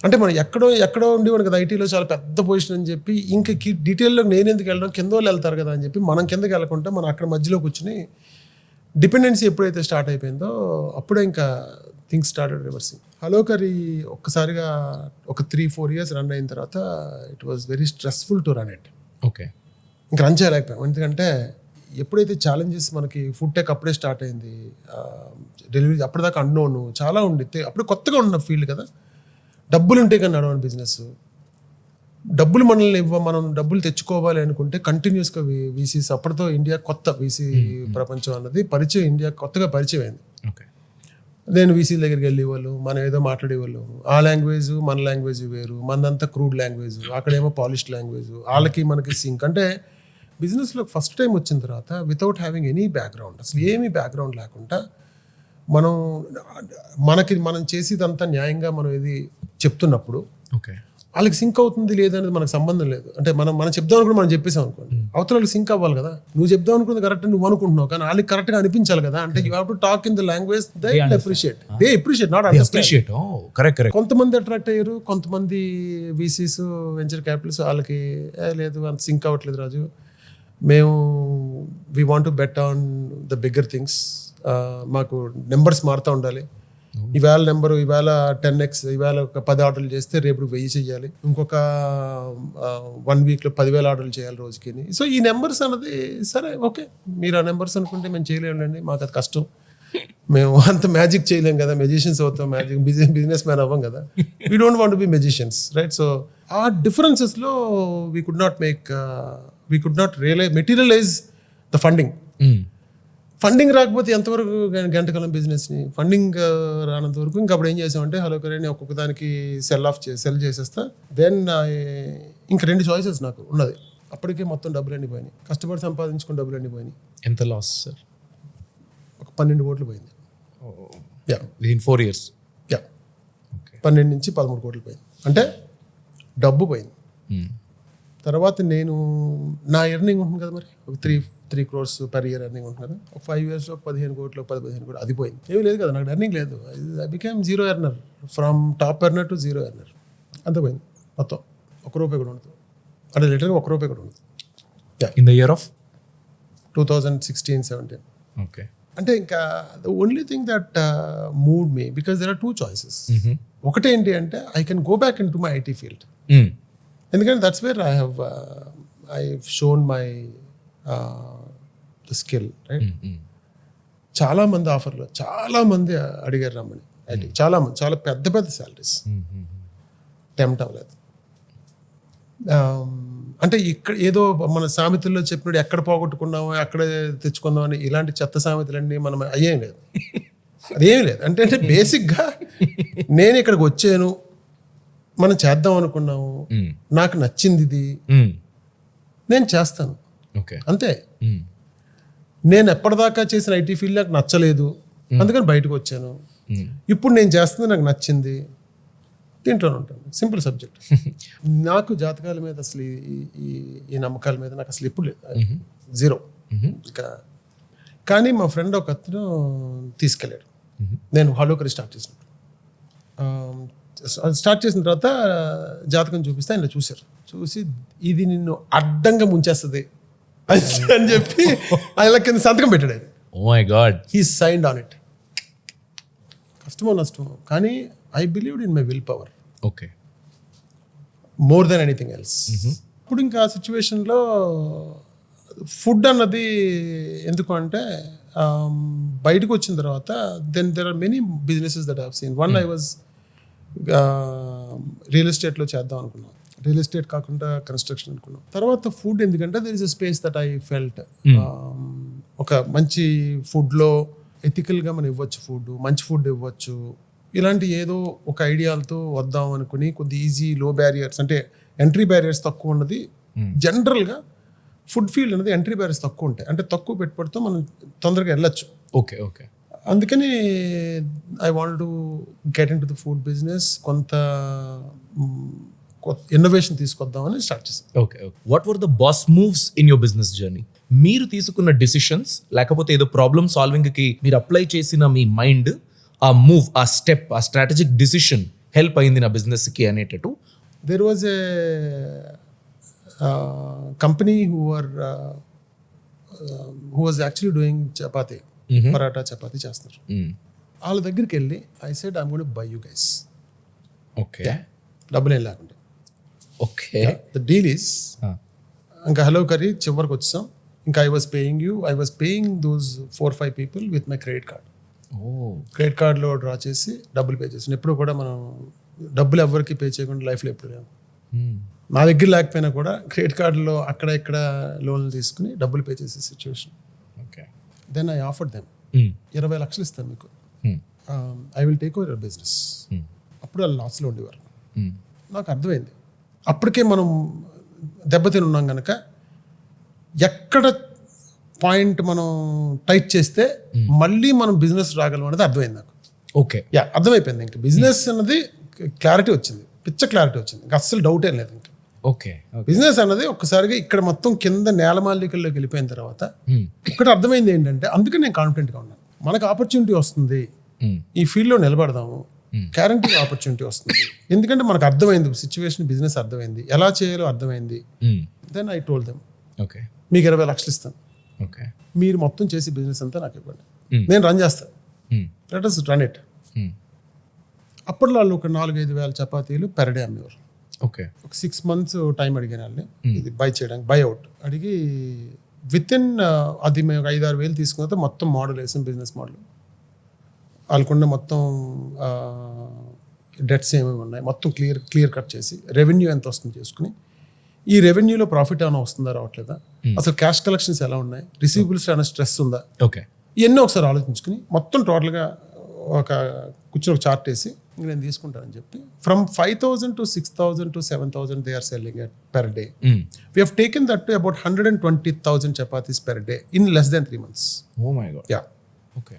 అంటే మనం ఎక్కడో ఉండేవాడు కదా ఐటీలో చాలా పెద్ద పొజిషన్ అని చెప్పి ఇంకా డీటెయిల్లో నేను ఎందుకు వెళ్ళడం, కింద వాళ్ళు వెళ్తారు కదా అని చెప్పి మనం కిందకి వెళ్ళకుండా మనం అక్కడ మధ్యలో కూర్చుని డిపెండెన్సీ ఎప్పుడైతే స్టార్ట్ అయిపోయిందో అప్పుడే ఇంకా things started reversing. Hello curry ఒక్కసారిగా ఒక 3-4 years రన్ అయిన తర్వాత it was very stressful to run it. Okay. ఇంకా రన్ చేయలేకపోయాం. ఎందుకంటే ఎప్పుడైతే ఛాలెంజెస్ మనకి ఫుడ్ టెక్ అప్పుడే స్టార్ట్ అయింది, డెలివరీ అప్పటిదాకా అన్నోను చాలా ఉండితే అప్పుడు కొత్తగా ఉన్న ఫీల్డ్ కదా, డబ్బులు ఉంటే కానీ నడవని బిజినెస్. డబ్బులు మనం డబ్బులు తెచ్చుకోవాలి అనుకుంటే కంటిన్యూస్గా వీసీస్, అప్పటితో ఇండియా కొత్త వీసీ ప్రపంచం అన్నది పరిచయం, ఇండియా కొత్తగా పరిచయం అయింది. ఓకే. నేను వీసీ దగ్గరికి వెళ్ళేవాళ్ళు, మనం ఏదో మాట్లాడేవాళ్ళు, ఆ లాంగ్వేజ్ మన లాంగ్వేజ్ వేరు, మనదంతా క్రూడ్ లాంగ్వేజ్, అక్కడేమో పాలిష్డ్ లాంగ్వేజ్, వాళ్ళకి మనకి సింక్. అంటే బిజినెస్లో ఫస్ట్ టైం వచ్చిన తర్వాత వితౌట్ హ్యావింగ్ ఎనీ బ్యాక్గ్రౌండ్, అసలు ఏమీ బ్యాక్గ్రౌండ్ లేకుండా మనం చేసేదంతా న్యాయంగా మనం ఇది చెప్తున్నప్పుడు ఓకే వాళ్ళకి సింక్ అవుతుంది లేదనేది మనకు సంబంధం లేదు. అంటే మనం చెప్దాం అనుకుంటే మనం చెప్పేసాం అనుకోండి, అవతల వాళ్ళకి సింక్ అవ్వాలి కదా. నువ్వు చెప్దాం అనుకుంది కరెక్ట్ నువ్వు అనుకుంటున్నావు, కానీ వాళ్ళకి కరెక్ట్గా అనిపించాలి కదా. అంటే you have to talk in the language they appreciate, not understand. Correct. కొంతమంది అట్రాక్ట్ అయ్యారు, కొంతమంది వీసీస్, వెంచర్ క్యాపిటల్స్ వాళ్ళకి లేదు అంత సింక్ అవ్వట్లేదు రాజు, మేము we want to bet on the bigger things, మాకు నెంబర్స్ మారుతూ ఉండాలి. ఇవాళ 10x, ఇవాళ ఒక 10 ఆర్డర్లు చేస్తే రేపు 1000 చేయాలి, ఇంకొక 1 weekలో 10,000 ఆర్డర్లు చేయాలి రోజుకి. సో ఈ నెంబర్స్ అన్నది సరే ఓకే, మీరు ఆ నెంబర్స్ అనుకుంటే మేము చేయలేండి, మాకు అది కష్టం. మేము అంత మ్యాజిక్ చేయలేం కదా, మెజిషియన్స్ అవుతాం, మ్యాజిక్ బిజినెస్ మ్యాన్ అవ్వం కదా. We don't want be magicians, right? So ఆ డిఫరెన్సెస్లో we could not materialise the funding. Funding రాకపోతే ఎంతవరకు గంటకాలం బిజినెస్ని ఫండింగ్ రానంత వరకు ఇంకా అప్పుడు ఏం చేసామంటే హలో కరేని ఒక్కొక్క దానికి సెల్ చేసేస్తా. దెన్ ఇంకా 2 చాయిసెస్ నాకు ఉన్నది. అప్పటికే మొత్తం డబ్బులన్నీ పోయినాయి, కష్టపడి సంపాదించుకుని డబ్బులన్నీ పోయినాయి. ఎంత లాస్ సార్? ఒక 12 కోట్లు పోయింది. Yeah, within 4 years. యా, 12 నుంచి 13 కోట్లు పోయింది. అంటే డబ్బు పోయింది. తర్వాత నేను నా ఎర్నింగ్ ఉంటుంది కదా, మరి ఒక 3 crores per year ఎర్నింగ్ ఉంటుంది కదా. ఒక 5 yearsలో 15 కోట్లు 15 కోట్లు అది పోయింది. ఏమీ లేదు కదా, నాకు ఎర్నింగ్ లేదు. I became zero earner, from top earner to zero earner. అంత పోయింది మొత్తం. ₹1 కూడా ఉండదు, అంటే లిటర్గా ₹1 కూడా ఉండదు. In the year of 2016-17. Okay. అంటే ఇంకా the only thing that moved me, because there are 2 choices. ఒకటేంటి అంటే I can go back into my IT field, ఎందుకంటే that's where I have shown my skill, right? చాలా మంది ఆఫర్లు, చాలా మంది అడిగారు రమ్మని ఐటీ, చాలా మంది, చాలా పెద్ద పెద్ద శాలరీస్. టెంప్ట్ అవ్వలేదు. అంటే ఇక్కడ ఏదో మన సామెతల్లో చెప్పినట్టు ఎక్కడ పోగొట్టుకున్నామో అక్కడే తెచ్చుకుందాం అని ఇలాంటి చెత్త సామెతలన్నీ మనం అయ్యేం లేదు, అదేం లేదు. అంటే బేసిక్గా నేను ఇక్కడికి వచ్చాను, మనం చేద్దాం అనుకున్నాము, నాకు నచ్చింది ఇది, నేను చేస్తాను, అంతే. నేను ఎప్పటిదాకా చేసిన ఐటీ ఫీల్డ్ నాకు నచ్చలేదు, అందుకని బయటకు వచ్చాను. ఇప్పుడు నేను చేస్తుంది నాకు నచ్చింది, దీంట్లోనే ఉంటాను. Simple subject. నాకు జాతకాల మీద అసలు ఈ నమ్మకాల మీద నాకు అసలు ఎప్పుడు లేదు, జీరో. ఇంకా కానీ మా ఫ్రెండ్ ఒక అతను తీసుకెళ్ళాడు. నేను హలోకరి స్టార్ట్ చేసిన తర్వాత జాతకం చూపిస్తే ఆయన చూశారు. చూసి ఇది నిన్ను అడ్డంగా ముంచేస్తుంది అని చెప్పి ఆయన కింద సంతకం పెట్టాడు. ఆయన oh my God, he signed on it. కష్టమో నష్టమో కానీ I believed in my will power, okay, more than anything else. ఇప్పుడు ఇంకా ఆ సిచ్యువేషన్లో ఫుడ్ అన్నది ఎందుకు అంటే బయటకు వచ్చిన తర్వాత then there are many businesses that I have seen. One I was real ఎస్టేట్లో చేద్దాం అనుకున్నాం, రియల్ ఎస్టేట్ కాకుండా కన్స్ట్రక్షన్ అనుకున్నాం. తర్వాత ఫుడ్ ఎందుకంటే there is a space that I felt, ఒక మంచి ఫుడ్లో ఎథికల్గా మనం ఇవ్వచ్చు, ఫుడ్ మంచి ఫుడ్ ఇవ్వచ్చు, ఇలాంటి ఏదో ఒక ఐడియాలతో వద్దాం అనుకుని కొద్ది ఈజీ లో బ్యారియర్స్, అంటే ఎంట్రీ బ్యారియర్స్ తక్కువ ఉన్నది. జనరల్గా ఫుడ్ ఫీల్డ్ అనేది ఎంట్రీ బ్యారియర్స్ తక్కువ ఉంటాయి, అంటే తక్కువ పెట్టుబడితో మనం తొందరగా వెళ్ళచ్చు. Okay okay. అందుకని I want to get into the food business, కొంత ఇన్నోవేషన్ తీసుకొద్దామని స్టార్ట్ చేశాను. Okay okay. What were the boss moves in your business journey? మీరు తీసుకున్న డిసిషన్స్, లేకపోతే ఏదో ప్రాబ్లమ్ సాల్వింగ్కి మీరు అప్లై చేసిన మీ మైండ్, ఆ మూవ్, ఆ స్టెప్, ఆ స్ట్రాటజిక్ డిసిషన్ హెల్ప్ అయింది నా బిజినెస్కి అనేటట్టు. There was a company who was actually doing chapati, paratha chapati చేస్తున్నారు. వాళ్ళ దగ్గరికి వెళ్ళి I said I'm going to buy you guys. Okay, డబ్బులు ఏం లేకుండా. ఓకే, ద డీల్ ఈస్, ఇంకా హలో కర్రీ చివరికి వచ్చాం. ఇంకా I was paying those 4-5 people with my credit card. Credit కార్డ్లో డ్రా చేసి డబ్బులు పే చేసాను. ఎప్పుడు కూడా మనం డబ్బులు ఎవరికి పే చేయకుండా లైఫ్లో ఎప్పుడు లేవు. నా దగ్గర లేకపోయినా కూడా క్రెడిట్ కార్డులో అక్కడ ఇక్కడ లోన్లు తీసుకుని డబ్బులు పే చేసే situation. Okay. Then I offered them 20 లక్షలు ఇస్తాను మీకు, I will take over your business. అప్పుడు వాళ్ళు లాస్లో ఉండేవారు. నాకు అర్థమైంది అప్పటికే మనం దెబ్బతిని ఉన్నాం కనుక ఎక్కడ పాయింట్ మనం టైట్ చేస్తే మళ్ళీ మనం బిజినెస్ రాగలం అనేది అర్థమైంది నాకు. ఓకే, యా, అర్థమైపోయింది. ఇంకా బిజినెస్ అన్నది క్లారిటీ వచ్చింది, పిచ్చ క్లారిటీ వచ్చింది, ఇంకా అస్సలు డౌట్ ఏం లేదు. ఇంకా ఓకే, బిజినెస్ అన్నది ఒక్కసారిగా ఇక్కడ మొత్తం కింద నేలమాలికల్లోకి వెళ్ళిపోయిన తర్వాత ఇక్కడ అర్థమైంది ఏంటంటే, అందుకే నేను కాన్ఫిడెంట్గా ఉన్నాను. మనకు ఆపర్చునిటీ వస్తుంది, ఈ ఫీల్డ్లో నిలబడదాము, గ్యారంటీ ఆపర్చునిటీ వస్తుంది. ఎందుకంటే మనకు అర్థమైంది సిచ్యువేషన్, బిజినెస్ అర్థమైంది, ఎలా చేయాలో అర్థమైంది. Then I told them, okay, మీకు 20 లక్షలు ఇస్తాను, ఓకే, మీరు మొత్తం చేసి బిజినెస్ అంతా నాకు ఇవ్వండి, నేను రన్ చేస్తాను, లెట్ us రన్ ఇట్. అప్పట్లో వాళ్ళు ఒక 4-5 వేల చపాతీలు పెర్ డే అమ్మేవారు. ఓకే. ఒక 6 months టైం అడిగాను వాళ్ళని ఇది బై చేయడానికి, బై అవుట్ అడిగి విత్ ఇన్ అది మేము 5-6 వేలు తీసుకున్న మొత్తం మోడల్ వేసాం, బిజినెస్ మోడల్. వాళ్ళకున్న మొత్తం డెట్స్ ఏమేమి ఉన్నాయి మొత్తం క్లియర్ కట్ చేసి రెవెన్యూ ఎంత వస్తుంది చేసుకుని ఈ రెవెన్యూలో ప్రాఫిట్ ఏమైనా వస్తుందా రావట్లేదా, అసలు క్యాష్ కలెక్షన్స్ ఎలా ఉన్నాయి, రిసీవబుల్స్ ఏమైనా స్ట్రెస్ ఉందా, ఓకే, ఇవన్నీ ఒకసారి ఆలోచించుకుని మొత్తం టోటల్గా కూర్చొని ఒక చార్ట్ వేసి నేను తీసుకుంటానని చెప్పి from 5,000 to 6,000 to 7,000 they are selling it per day. We have taken that to about 120,000 chapatis per day in less than 3 months. Oh my God. Yeah. Okay.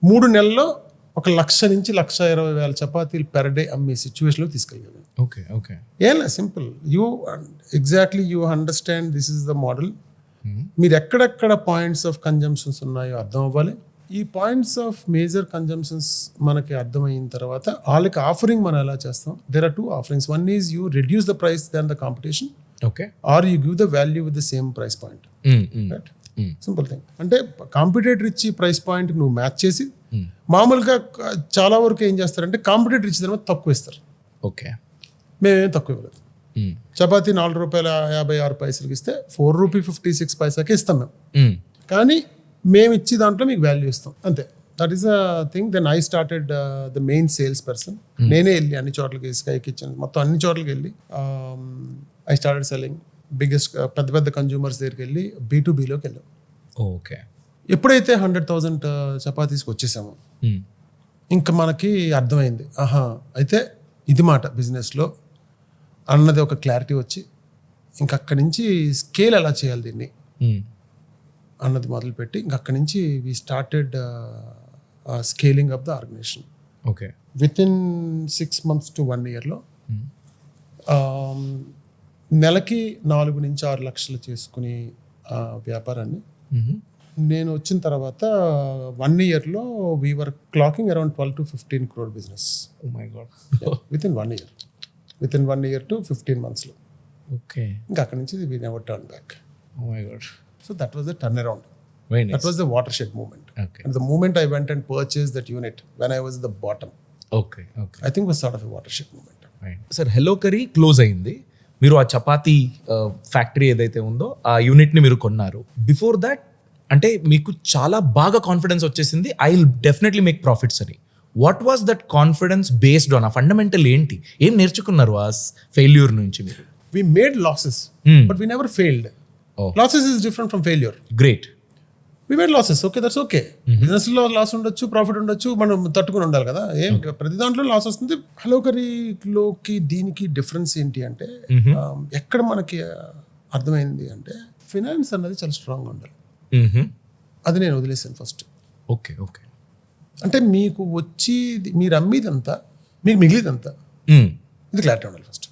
3 నెలల్లో 1,00,000 నుంచి 1,20,000 చపాతీలు పెర్ డే అమ్మే సిచ్యువేషన్లో తీసుకెళ్ళగలను. ఓకే. ఓకే. ఏం simple, you understand this is the model. మీరు ఎక్కడెక్కడ points of consumptions ఉన్నాయో అర్థం అవ్వాలి. ఈ పాయింట్స్ ఆఫ్ మేజర్ కన్జంప్షన్స్ మనకి అర్థమైన తర్వాత వాళ్ళకి ఆఫరింగ్ మనం ఎలా చేస్తాం. There are 2 offerings. One is you reduce the price than the competition, okay, or you give the value with the same price point. Right, simple thing. అంటే competitor ఇచ్చి price point నువ్వు మ్యాచ్ చేసి, మామూలుగా చాలా వరకు ఏం చేస్తారంటే కాంపిటేటర్ ఇచ్చిన తర్వాత తక్కువ ఇస్తారు. ఓకే, మేమేం తక్కువ ఇవ్వలేదు. చపాతీ ₹4.56 ఇస్తే ₹4.56 ఇస్తాం మేము, కానీ మేము ఇచ్చి దాంట్లో మీకు వాల్యూ ఇస్తాం అంతే. That is a thing. Then I started the main sales person. నేనే వెళ్ళి అన్ని చోట్లకి, స్కై కిచెన్ మొత్తం అన్ని చోట్లకి వెళ్ళి ఐ స్టార్టెడ్ సెల్లింగ్ బిగ్గెస్ట్ పెద్ద పెద్ద కన్జ్యూమర్స్ దగ్గరికి వెళ్ళి B2Bలోకి వెళ్ళాం. ఓకే. ఎప్పుడైతే 100,000 చపాతీస్కి వచ్చేసామో ఇంకా మనకి అర్థమైంది, అయితే ఇది మాట బిజినెస్లో అన్నది ఒక క్లారిటీ వచ్చి ఇంక అక్కడి నుంచి స్కేల్ ఎలా చేయాలి దీన్ని అన్నది మొదలుపెట్టి ఇంక అక్కడి నుంచి we started scaling up the organisation. Okay. Within 6 months to 1 yearలో నెలకి 4 నుంచి 6 లక్షలు చేసుకుని వ్యాపారాన్ని నేను వచ్చిన తర్వాత 1 yearలో we were clocking around 12 to 15 crore business. Oh my god. Within 1 year, within 1 year to 15 monthsలో. ఓకే. ఇంకా అక్కడి నుంచి we never turn back. Oh my god. So that was the turnaround. Very nice. That was the watershed moment. Okay. And the moment I went and purchased that unit when I was at the bottom, okay. Okay. I think was sort of a watershed moment. Sir, hello curry close అయింది. మీరు ఆ chapati factory ఏదైతే ఉందో ఆ యూనిట్ని మీరు కొన్నారు. Before that అంటే మీకు చాలా బాగా కాన్ఫిడెన్స్ వచ్చేసింది, I will definitely make profits అని. What was that confidence based on? ఆ ఫండమెంటల్ ఏంటి? ఏం నేర్చుకున్నారు ఆ ఫెయిల్యూర్ నుంచి మీరు? We made losses, but we never failed. Oh. Losses is different from failure. Great. We made losses. Okay, that's okay. బిజినెస్లో loss ఉండొచ్చు, ప్రాఫిట్ ఉండొచ్చు, మనం తట్టుకుని ఉండాలి కదా. ఏం ప్రతి దాంట్లో లాస్ వస్తుంది. హలో కర్రీలోకి దీనికి డిఫరెన్స్ ఏంటి అంటే ఎక్కడ మనకి అర్థమైంది అంటే ఫినాన్స్ అన్నది చాలా స్ట్రాంగ్గా ఉండాలి. అది నేను వదిలేసాను ఫస్ట్. ఓకే. ఓకే. అంటే మీకు వచ్చి మీరు అమ్మేదంతా మీకు మిగిలిదంతా ఇది క్లారిటీ ఉండాలి ఫస్ట్.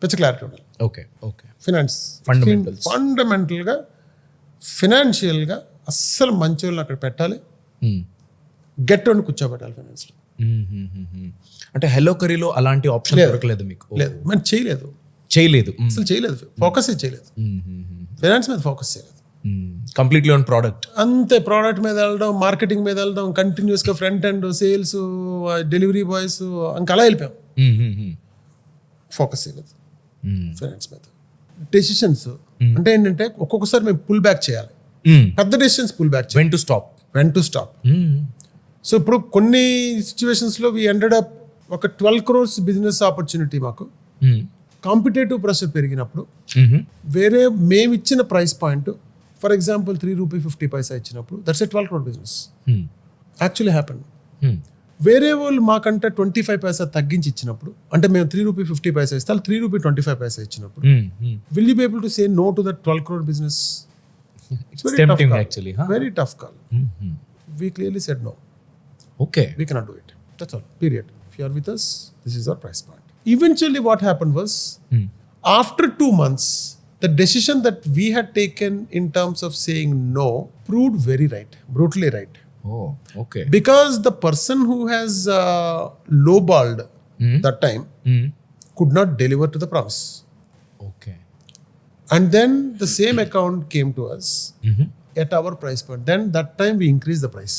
పెద్ద క్లారిటీ ఉండాలి. ఓకే. ఓకే. ఫినాన్స్ ఫండమెంటల్గా ఫినాన్షియల్గా అస్సలు మంచి వాళ్ళని అక్కడ పెట్టాలి, గట్టిని కూర్చోబెట్టాలి ఫైనాన్స్లో. అంటే హెలో కర్రీలో అలాంటి ఆప్షన్ దొరకలేదు మీకు? లేదు, మనం చేయలేదు. అసలు చేయలేదు, ఫోకస్ చేయలేదు, ఫైనాన్స్ మీద ఫోకస్ చేయలేదు. Completely on product. అంతే, ప్రోడక్ట్ మీద వెళ్ళడం, మార్కెటింగ్ మీద వెళ్ళడం, కంటిన్యూస్గా front and sales, delivery boys ఇంకా అలా వెళ్ళిపోయాం. ఫోకస్ చేయలేదు ఫైనాన్స్ మీద. డెసిషన్స్ అంటే ఏంటంటే ఒక్కొక్కసారి మేము పుల్ బ్యాక్ చేయాలి. పెద్ద డెసిషన్స్ పుల్ బ్యాక్ చేయాలి. When to stop. సో ఇప్పుడు కొన్ని సిచ్యువేషన్స్లో వి ఎండెడ్ అప్ ఒక 12 crores బిజినెస్ ఆపర్చునిటీ మాకు. కాంపిటేటివ్ ప్రెషర్ పెరిగినప్పుడు వేరే మేము ఇచ్చిన ప్రైస్ పాయింట్, ఫర్ ఎగ్జాంపుల్ ₹3.50 ఇచ్చినప్పుడు that's a 12 crore business actually happen. వేరే వాళ్ళు మాకంటే 25 తగ్గించి ఇచ్చినప్పుడు, అంటే మేము ₹3.50 ఇస్తే ₹3.25 ఇచ్చినప్పుడు, will you be able to say no to that 12 crore business? It's very tough call. Actually, huh? Very tough call. We clearly said no. Okay. We cannot do it. That's all. Period. If you are with us, this is our price point. Eventually, what happened was, after 2 months, the decision that we had taken in terms of saying no proved very right, brutally right. Oh, okay. Because the person who has lowballed that time could not deliver to the promise. Okay. And then the same account came to us at our price point. Then that time we increased the price.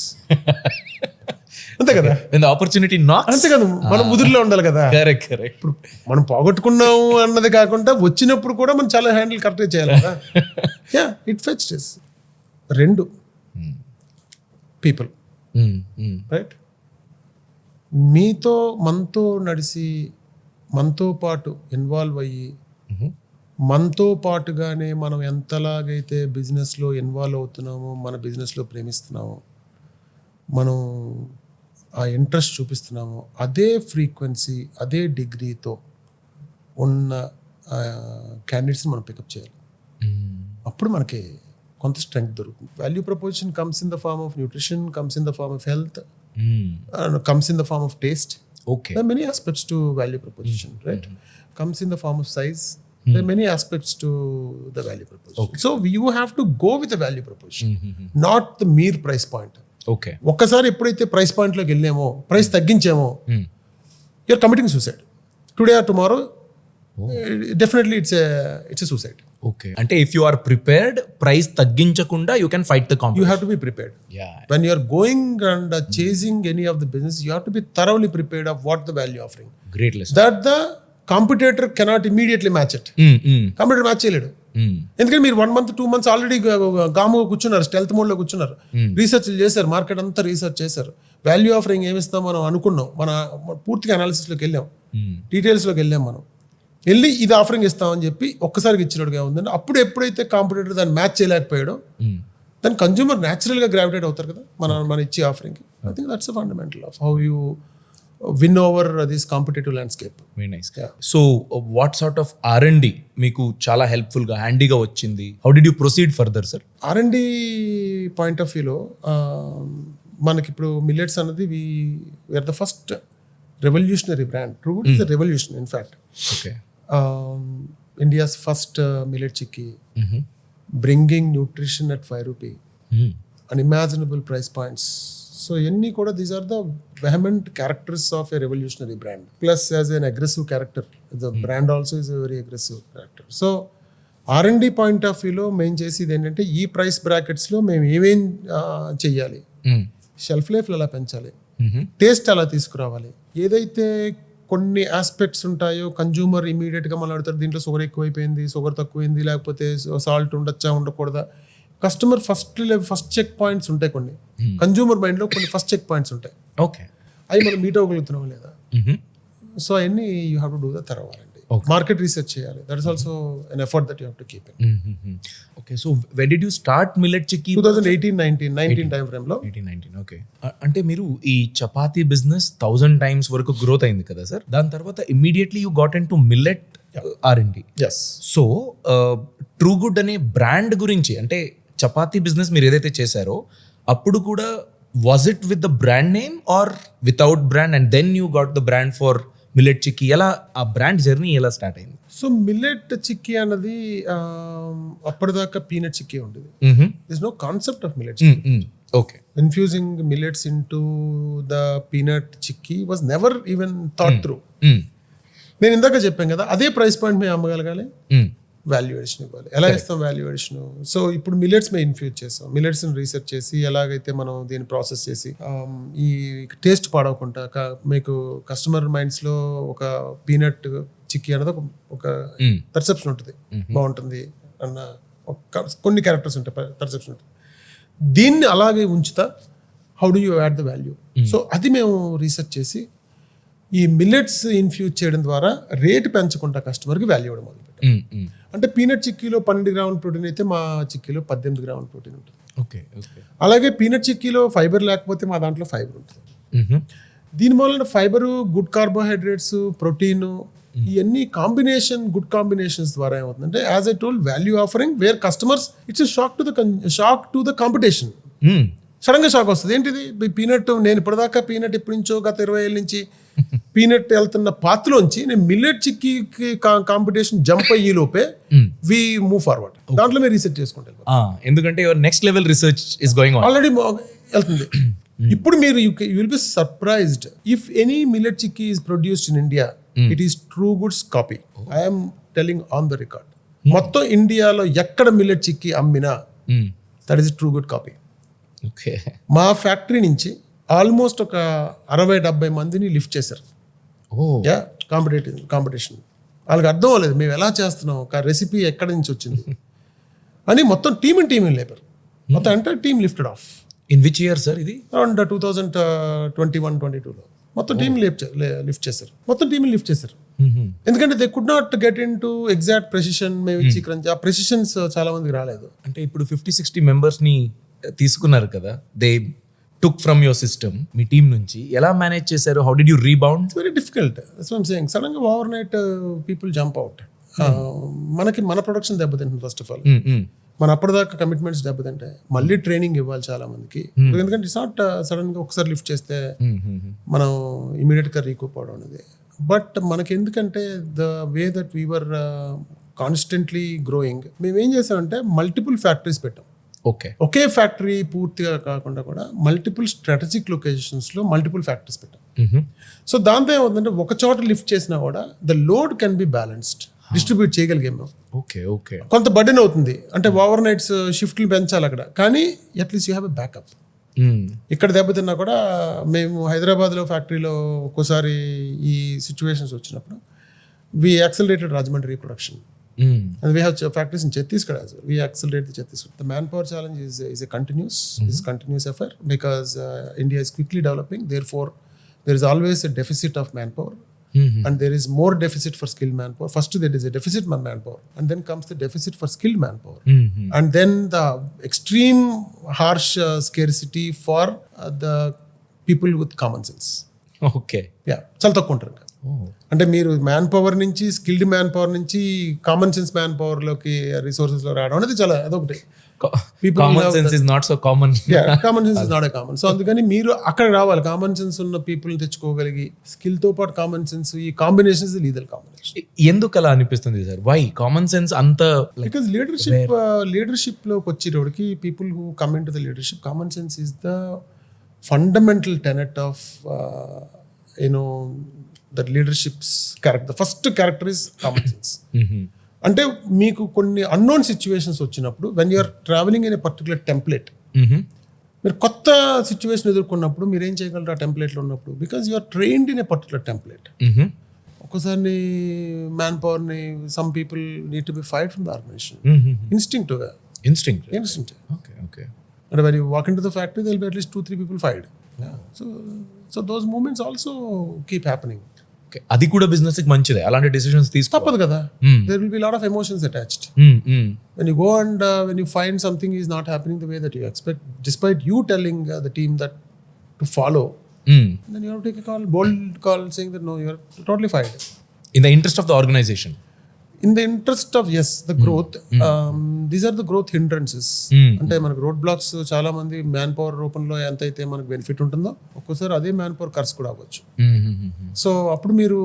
అంతే కదా, when the opportunity knocks. అంతే కదా, మనం ముదురులో ఉండాలి కదా. Correct. ఇప్పుడు మనం పోగొట్టుకున్నాము అన్నది కాకుండా వచ్చినప్పుడు కూడా మనం చాలా హ్యాండిల్ కరెక్ట్గా చేయాలి కదా. Yeah, it fetched us. 2 people, right? మీతో మనతో నడిచి మనతో పాటు ఇన్వాల్వ్ అయ్యి మనతో పాటుగానే మనం ఎంతలాగైతే బిజినెస్లో ఇన్వాల్వ్ అవుతున్నామో, మన బిజినెస్లో ప్రేమిస్తున్నామో, మనం ఆ ఇంట్రెస్ట్ చూపిస్తున్నామో, అదే ఫ్రీక్వెన్సీ అదే డిగ్రీతో ఉన్న క్యాండిడేట్స్ని మనం పికప్ చేయాలి. అప్పుడు మనకి కొంత స్ట్రెంగ్త్ దొరుకుతుంది. Value proposition comes in the form of nutrition, comes in the form of health, comes in the form of taste. Okay. There are many aspects to value proposition, right? Comes in the form of size. There are many aspects to the value proposition. So you have to go with the value proposition, not the mere price point. Okay. ఒక్కసారి ఎప్పుడైతే price పాయింట్లోకి వెళ్ళామో, price తగ్గించామో, you're committing suicide. Today or tomorrow definitely it's a suicide. Okay, అంటే if you are prepared, price తగ్గించకుండా you can fight the You competition. have to be prepared. Yeah. When you are going and chasing any of the business, you have to be thoroughly prepared of what the value offering. Great lesson. That the competitor cannot immediately match it. Computer match చేయలేడు. ఎందుకంటే మీరు 1 month 2 months already గాముగా కూర్చున్నారు, stealth మోడ్లో కూర్చున్నారు, research చేశారు, market అంతా research చేశారు, value offering ఏమిస్తాం మనం అనుకున్నాం, మన పూర్తిగా అనాలిసిస్లోకి వెళ్ళాం, డీటెయిల్స్లోకి వెళ్ళాం, మనం వెళ్ళి ఇది ఆఫరింగ్ ఇస్తామని చెప్పి ఒక్కసారికి ఇచ్చినట్టుగా ఉందండి. అప్పుడు ఎప్పుడైతే కాంపిటేటర్ దాన్ని మ్యాచ్ చేయలేకపోయాడో, దాని కన్జ్యూమర్ న్యాచురల్గా గ్రావిటేట్ అవుతారు కదా మన ఇచ్చే ఆఫరింగ్కి. I think that's fundamental of how you win over this competitive landscape. Very nice. So what sort of R&D మీకు చాలా హెల్ప్ఫుల్గా హ్యాండీగా వచ్చింది? How did you proceed further sir? R&D point of వ్యూలో మనకి ఇప్పుడు మిల్లెట్స్ అన్నది we're the first revolutionary brand. True Good is the revolution in fact. Okay. India's first millet chicky, bringing nutrition at 5 rupee, unimaginable price points. So any koda, these are the vehement characters of a revolutionary brand. Plus as an aggressive character, the brand also is a very aggressive character. So R&D point of వ్యూలో మేము చేసేది ఏంటంటే, ఈ price బ్రాకెట్స్లో మేము ఏమేం చెయ్యాలి, shelf లైఫ్లు ఎలా పెంచాలి, టేస్ట్ ఎలా తీసుకురావాలి, ఏదైతే కొన్ని ఆస్పెక్ట్స్ ఉంటాయో కన్జ్యూమర్ ఇమీడియట్గా మనం అడుగుతారు, దీంట్లో షుగర్ ఎక్కువైపోయింది, షుగర్ తక్కువైంది, లేకపోతే సాల్ట్ ఉండొచ్చా ఉండకూడదా. కస్టమర్ ఫస్ట్ చెక్ పాయింట్స్ ఉంటాయి, కొన్ని కన్జ్యూమర్ మైండ్లో కొన్ని ఫస్ట్ చెక్ పాయింట్స్ ఉంటాయి. ఓకే. అవి మనం మీట్ అవ్వగలుగుతున్నాం లేదా. సో అవన్నీ you have to do the తర్వాత మార్కెట్ రీసెర్చ్ చేయాలి. That is also an effort that you have to keep in. Okay. So when did you start millet chikki? 2018-19 time ఫ్రేమ్లో. 18-19. Okay. అంటే మీరు ఈ చపాతీ బిజినెస్ 1000 times వరకు growth అయింది కదా సార్. దాని తర్వాత immediately you got in to millet R&D. Yes. So True Good అనే బ్రాండ్ గురించి, అంటే చపాతీ బిజినెస్ మీరు ఏదైతే చేశారో అప్పుడు కూడా was it with the brand name or without brand, and then you got the brand for millet chikki? ఎలా ఆ బ్రాండ్ జర్నీ ఎలా స్టార్ట్ అయింది? సో మిల్లెట్ చిక్కీ అన్నది అప్పటిదాకా పీనట్ చిక్కీ ఉండేది. This no concept of millet chikki. Okay. Infusing millets into the peanut chikki was never even thought through. నేను ఇందాక చెప్పాను కదా, అదే ప్రైస్ పాయింట్ మేము అమ్మగలగాలి, వాల్యూ ఎడిషన్ ఇవ్వాలి. ఎలా ఇస్తాం వాల్యూ ఎడిషన్? సో ఇప్పుడు మిల్లెట్స్ మేము ఇన్ఫ్యూజ్ చేస్తాం, మిల్లెట్స్ని రీసెర్చ్ చేసి ఎలాగైతే మనం దీన్ని ప్రాసెస్ చేసి ఈ టేస్ట్ పాడవకుండా మీకు కస్టమర్ మైండ్స్లో ఒక పీనట్ చిక్కీ అనేది ఒక పర్సెప్షన్ ఉంటుంది, బాగుంటుంది అన్న కొన్ని క్యారెక్టర్స్ ఉంటాయి, పర్సెప్షన్ ఉంటుంది. దీన్ని అలాగే ఉంచుతా, how do you add the value? So అది మేము రీసెర్చ్ చేసి ఈ మిల్లెట్స్ ఇన్ఫ్యూజ్ చేయడం ద్వారా రేట్ పెంచకుండా కస్టమర్కి వాల్యూ ఇవ్వడం మొదలుపెట్టాం. అంటే పీనట్ చిక్కీలో 12 గ్రాముల ప్రోటీన్ అయితే మా చిక్కీలో 18 గ్రాముల ప్రోటీన్ ఉంటుంది. ఓకే. అలాగే పీనట్ చిక్కీలో ఫైబర్ లేకపోతే మా దాంట్లో ఫైబర్ ఉంటుంది. దీని మూలన ఫైబరు, గుడ్ కార్బోహైడ్రేట్స్, ప్రోటీన్, ఇవన్నీ కాంబినేషన్, గుడ్ కాంబినేషన్స్ ద్వారా ఏమవుతుందంటే, as I told, value offering where customers it's shock to the competition. Sudden గా షాక్ వస్తుంది. ఏంటిది పీనట్? నేను ఇప్పటిదాకా పీనట్ ఎప్పటి నుంచో గత 20 ఏళ్ళ నుంచి పీనట్ వెళ్తున్న పాత్రలోంచి నేను మిల్లెట్ చిక్కీ కాంపిటీషన్ జంప్ అయ్యే లోపే వి మూవ్ ఫార్వర్డ్. దాంట్లో మీరు రీసెర్చ్ చేసుకుంటారు, ఎందుకంటే your next level research is going on, already వెళ్తుంది. ఇప్పుడు మీరు you will be surprised if any millet chikki is produced in India, it is true goods copy. I'm telling on the record. మొత్తం ఇండియాలో ఎక్కడ మిల్లెట్ చిక్కీ అమ్మినా that is true good copy. Okay. మా factory నుంచి almost ఒక 60-70 మందిని లిఫ్ట్ చేశారు. Competition వాళ్ళకి అర్థం అవ్వలేదు మేము ఎలా చేస్తున్నాం, ఒక రెసిపీ ఎక్కడి నుంచి వచ్చింది అని. మొత్తం టీమ్ లేపారు, మొత్తం entire team lifted of. In which year sir ఇది? అరౌండ్ 2021-22లో. మొత్తం టీం లిఫ్ట్ చేశారు, మొత్తం టీం లిఫ్ట్ చేశారు. ఎందుకంటే they could not get in to exact precision. మేము ఇచ్చి ఆ ప్రెసిషన్స్ చాలా మందికి రాలేదు. అంటే ఇప్పుడు 50-60 మెంబర్స్ ని తీసుకున్నారు కదా, they took from your system, మీ టీం నుంచి ఎలా మేనేజ్ చేశారు? How did you rebound? It's very difficult. That's what I'm saying. Sudden గా overnight people jump out. మనకి మన ప్రొడక్షన్ దెబ్బతింటుంది ఫస్ట్ ఆఫ్ ఆల్. మన అప్పటిదాకా కమిట్మెంట్స్ దెబ్బతింటాయి. మళ్ళీ ట్రైనింగ్ ఇవ్వాలి చాలా మందికి. ఎందుకంటే ఇట్స్ నాట్ సడన్ గా ఒకసారి లిఫ్ట్ చేస్తే మనం ఇమీడియట్ గా రీకూప్ అవడం అనేది. బట్ మనకి ఎందుకంటే the way that we were constantly growing, మేము ఏం చేసామంటే మల్టిపుల్ ఫ్యాక్టరీస్ పెట్టాం. ఓకే, ఒకే ఫ్యాక్టరీ పూర్తిగా కాకుండా కూడా మల్టిపుల్ స్ట్రాటజిక్ లొకేషన్స్ లో మల్టిపుల్ ఫ్యాక్టరీస్ పెట్టాం. సో దాంతో ఏమవుతుందంటే ఒక చోట లిఫ్ట్ చేసినా కూడా the load can be balanced, distribute చేయగలిగాం మేము. Okay, okay. కొంత బర్డెన్ అవుతుంది అంటే ఓవర్ నైట్స్ షిఫ్ట్లు పెంచాలి అక్కడ, కానీ at least you have a backup. ఇక్కడ దెబ్బతిన్నా కూడా మేము హైదరాబాద్లో ఫ్యాక్టరీలో ఒక్కోసారి ఈ సిచ్యువేషన్స్ వచ్చినప్పుడు we accelerated Rajahmundry production. And we have factories in Chhattisgarh as well. We accelerate the Chhattisgarh. The manpower challenge is a continuous effort because India is quickly developing. Therefore, there is always a deficit of manpower. And there is more deficit for skilled manpower. First, there is a deficit for manpower, and then comes the deficit for skilled manpower, and then the extreme harsh scarcity for the people with common sense. Okay, చాలా తక్కువ ఉంటారు. అంటే మీరు man power నుంచి, skilled man power నుంచి common sense man power లోకి resources లో రావడం అనేది చాలా అదొకటి. Common sense is not so common. Common sense is not a common. So అందుకని మీరు అక్కడ రావాలి, కామన్ సెన్స్ ఉన్న పీపుల్ తెచ్చుకోగలిగి, స్కిల్ తో పాటు కామన్ సెన్స్, ఈ కాంబినేషన్ ఇస్ లీగల్ కాంబినేషన్. ఎందుకు అలా అనిపిస్తుంది సార్? వై కామన్ సెన్స్ అంత? బికాజ్ లీడర్షిప్ లోకి వచ్చేటోడికి, people who come into the leadership, common sense is the fundamental tenet of the leadership's character. The first character is common sense. అంటే మీకు కొన్ని unknown situations వచ్చినప్పుడు, when you're travelling in a particular template, మీరు కొత్త situation ఎదుర్కొన్నప్పుడు మీరు ఏం చేయగలరు ఆ టెంప్లెట్లో ఉన్నప్పుడు? Because you're trained in a particular template. ఒక్కసారి మ్యాన్ పవర్ని some people need to be fired from the organisation instinct. Okay. And when you walk into the factory, there will be at least 2-3 people fired. So those movements also keep happening. అది కూడా business కి మంచిదే, అలాంటి decisions తీసుకో తప్పదు కదా. There will be a lot of emotions attached. When you go and when you find something is not happening the way that you expect, despite you telling the team that to follow, then you have to take a call, bold call, saying that no, you are totally fired. In the interest of the organization. In the interest of the growth, these are the growth hindrances. అంటే మనకు road blocks చాలా మంది man power రూపంలో ఎంత అయితే మనకు benefit ఉంటుందో, ఒక్కోసారి అదే మ్యాన్ పవర్ ఖర్చు కూడా అవ్వచ్చు. సో అప్పుడు మీరు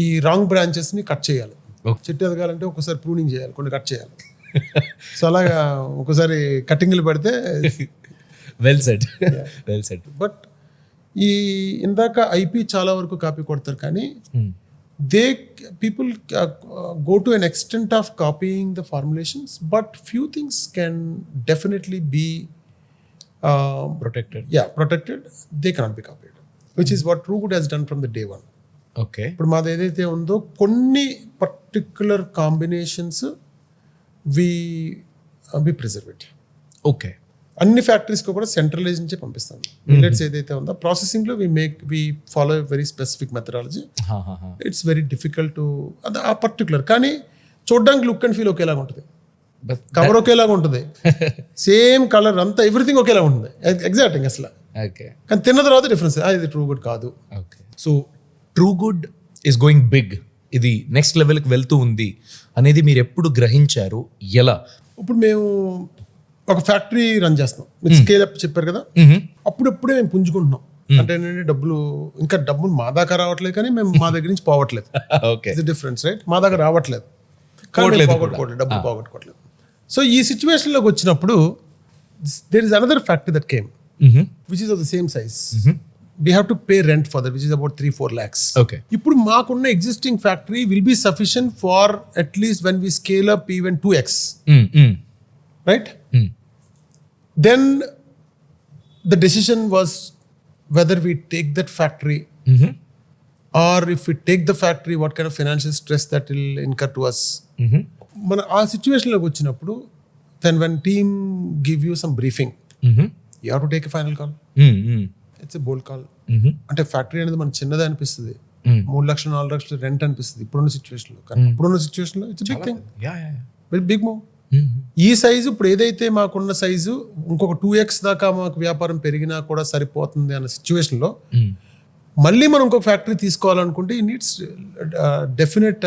ఈ రాంగ్ బ్రాంచెస్ ని కట్ చేయాలి. చెట్టు ఎదగాలంటే ఒక్కోసారి ప్రూనింగ్ చేయాలి, కొన్ని కట్ చేయాలి. సో అలాగా ఒక్కోసారి కటింగ్లు పెడితే వెల్ సెడ్. బట్ ఈ ఇందాక ఐపీ చాలా వరకు కాపీ కొడతారు, కానీ people go to an extent of copying the formulations, but few things can definitely be protected. Protected. They cannot be copied, which is what True Good has done from the day one. Okay. ఇప్పుడు మాది ఏదైతే ఉందో కొన్ని particular combinations we preserve it. Okay. అన్ని ఫ్యాక్టరీస్కి కూడా centralise నుంచి పంపిస్తాం. Millets ఏదైతే ఉందో ప్రాసెసింగ్ లో we follow very specific methodology. It's very difficult to ఆ పర్టికులర్, కానీ చూడడానికి లుక్ అండ్ ఫీల్ ఒకేలాగా ఉంటుంది, కవర్ ఒకేలాగా ఉంటుంది, సేమ్ కలర్ అంతా ఎవ్రీథింగ్ ఒకేలాగా ఉంటుంది, ఎగ్జాక్టింగ్ అసలు. కానీ తిన్న తర్వాత డిఫరెన్స్, ఇది ట్రూ గుడ్ కాదు. So True Good is going big, ఇది నెక్స్ట్ లెవెల్కి వెళ్తూ ఉంది అనేది మీరు ఎప్పుడు గ్రహించారు? ఎలా? ఇప్పుడు మేము ఒక ఫ్యాక్టరీ రన్ చేస్తాం, మీరు స్కేల్ అప్ చెప్పారు కదా, అప్పుడప్పుడే మేము పుంజుకుంటున్నాం. అంటే ఏంటంటే డబ్బులు మా దాకా రావట్లేదు, కానీ మేము మా దగ్గర నుంచి పోవట్లేదు. డిఫరెన్స్ రైట్, మా దగ్గర రావట్లేదు, డబ్బులు పోగొట్టుకోవట్లేదు. సో ఈ సిచ్యువేషన్ లోకి వచ్చినప్పుడు there is another factory that came which is of the same size. We have to pay rent for that, which is about 3-4 lakhs. Okay. ఇప్పుడు మాకున్న existing factory will be sufficient for at least when we scale up even 2x. Right? Then the decision was whether we take that factory or if we take the factory, what kind of financial stress that will incur to us. మన ఆ సిచ్యువేషన్లోకి వచ్చినప్పుడు, then when team give you some briefing, you have to take a final call. It's a bold call. అంటే factory అనేది మనకు చిన్నదే అనిపిస్తుంది, 3 లక్షలు 4 లక్షలు రెంట్ అనిపిస్తుంది ఇప్పుడున్న సిచ్యువేషన్లో. కానీ ఇప్పుడున్న సిచ్యువేషన్లో it's big thing, very big move. ఈ సైజు ఇప్పుడు ఏదైతే మాకున్న సైజు ఇంకొక 2x దాకా మాకు వ్యాపారం పెరిగినా కూడా సరిపోతుంది అన్న సిచ్యువేషన్లో మళ్ళీ మనం ఇంకొక ఫ్యాక్టరీ తీసుకోవాలనుకుంటే ఈ needs definite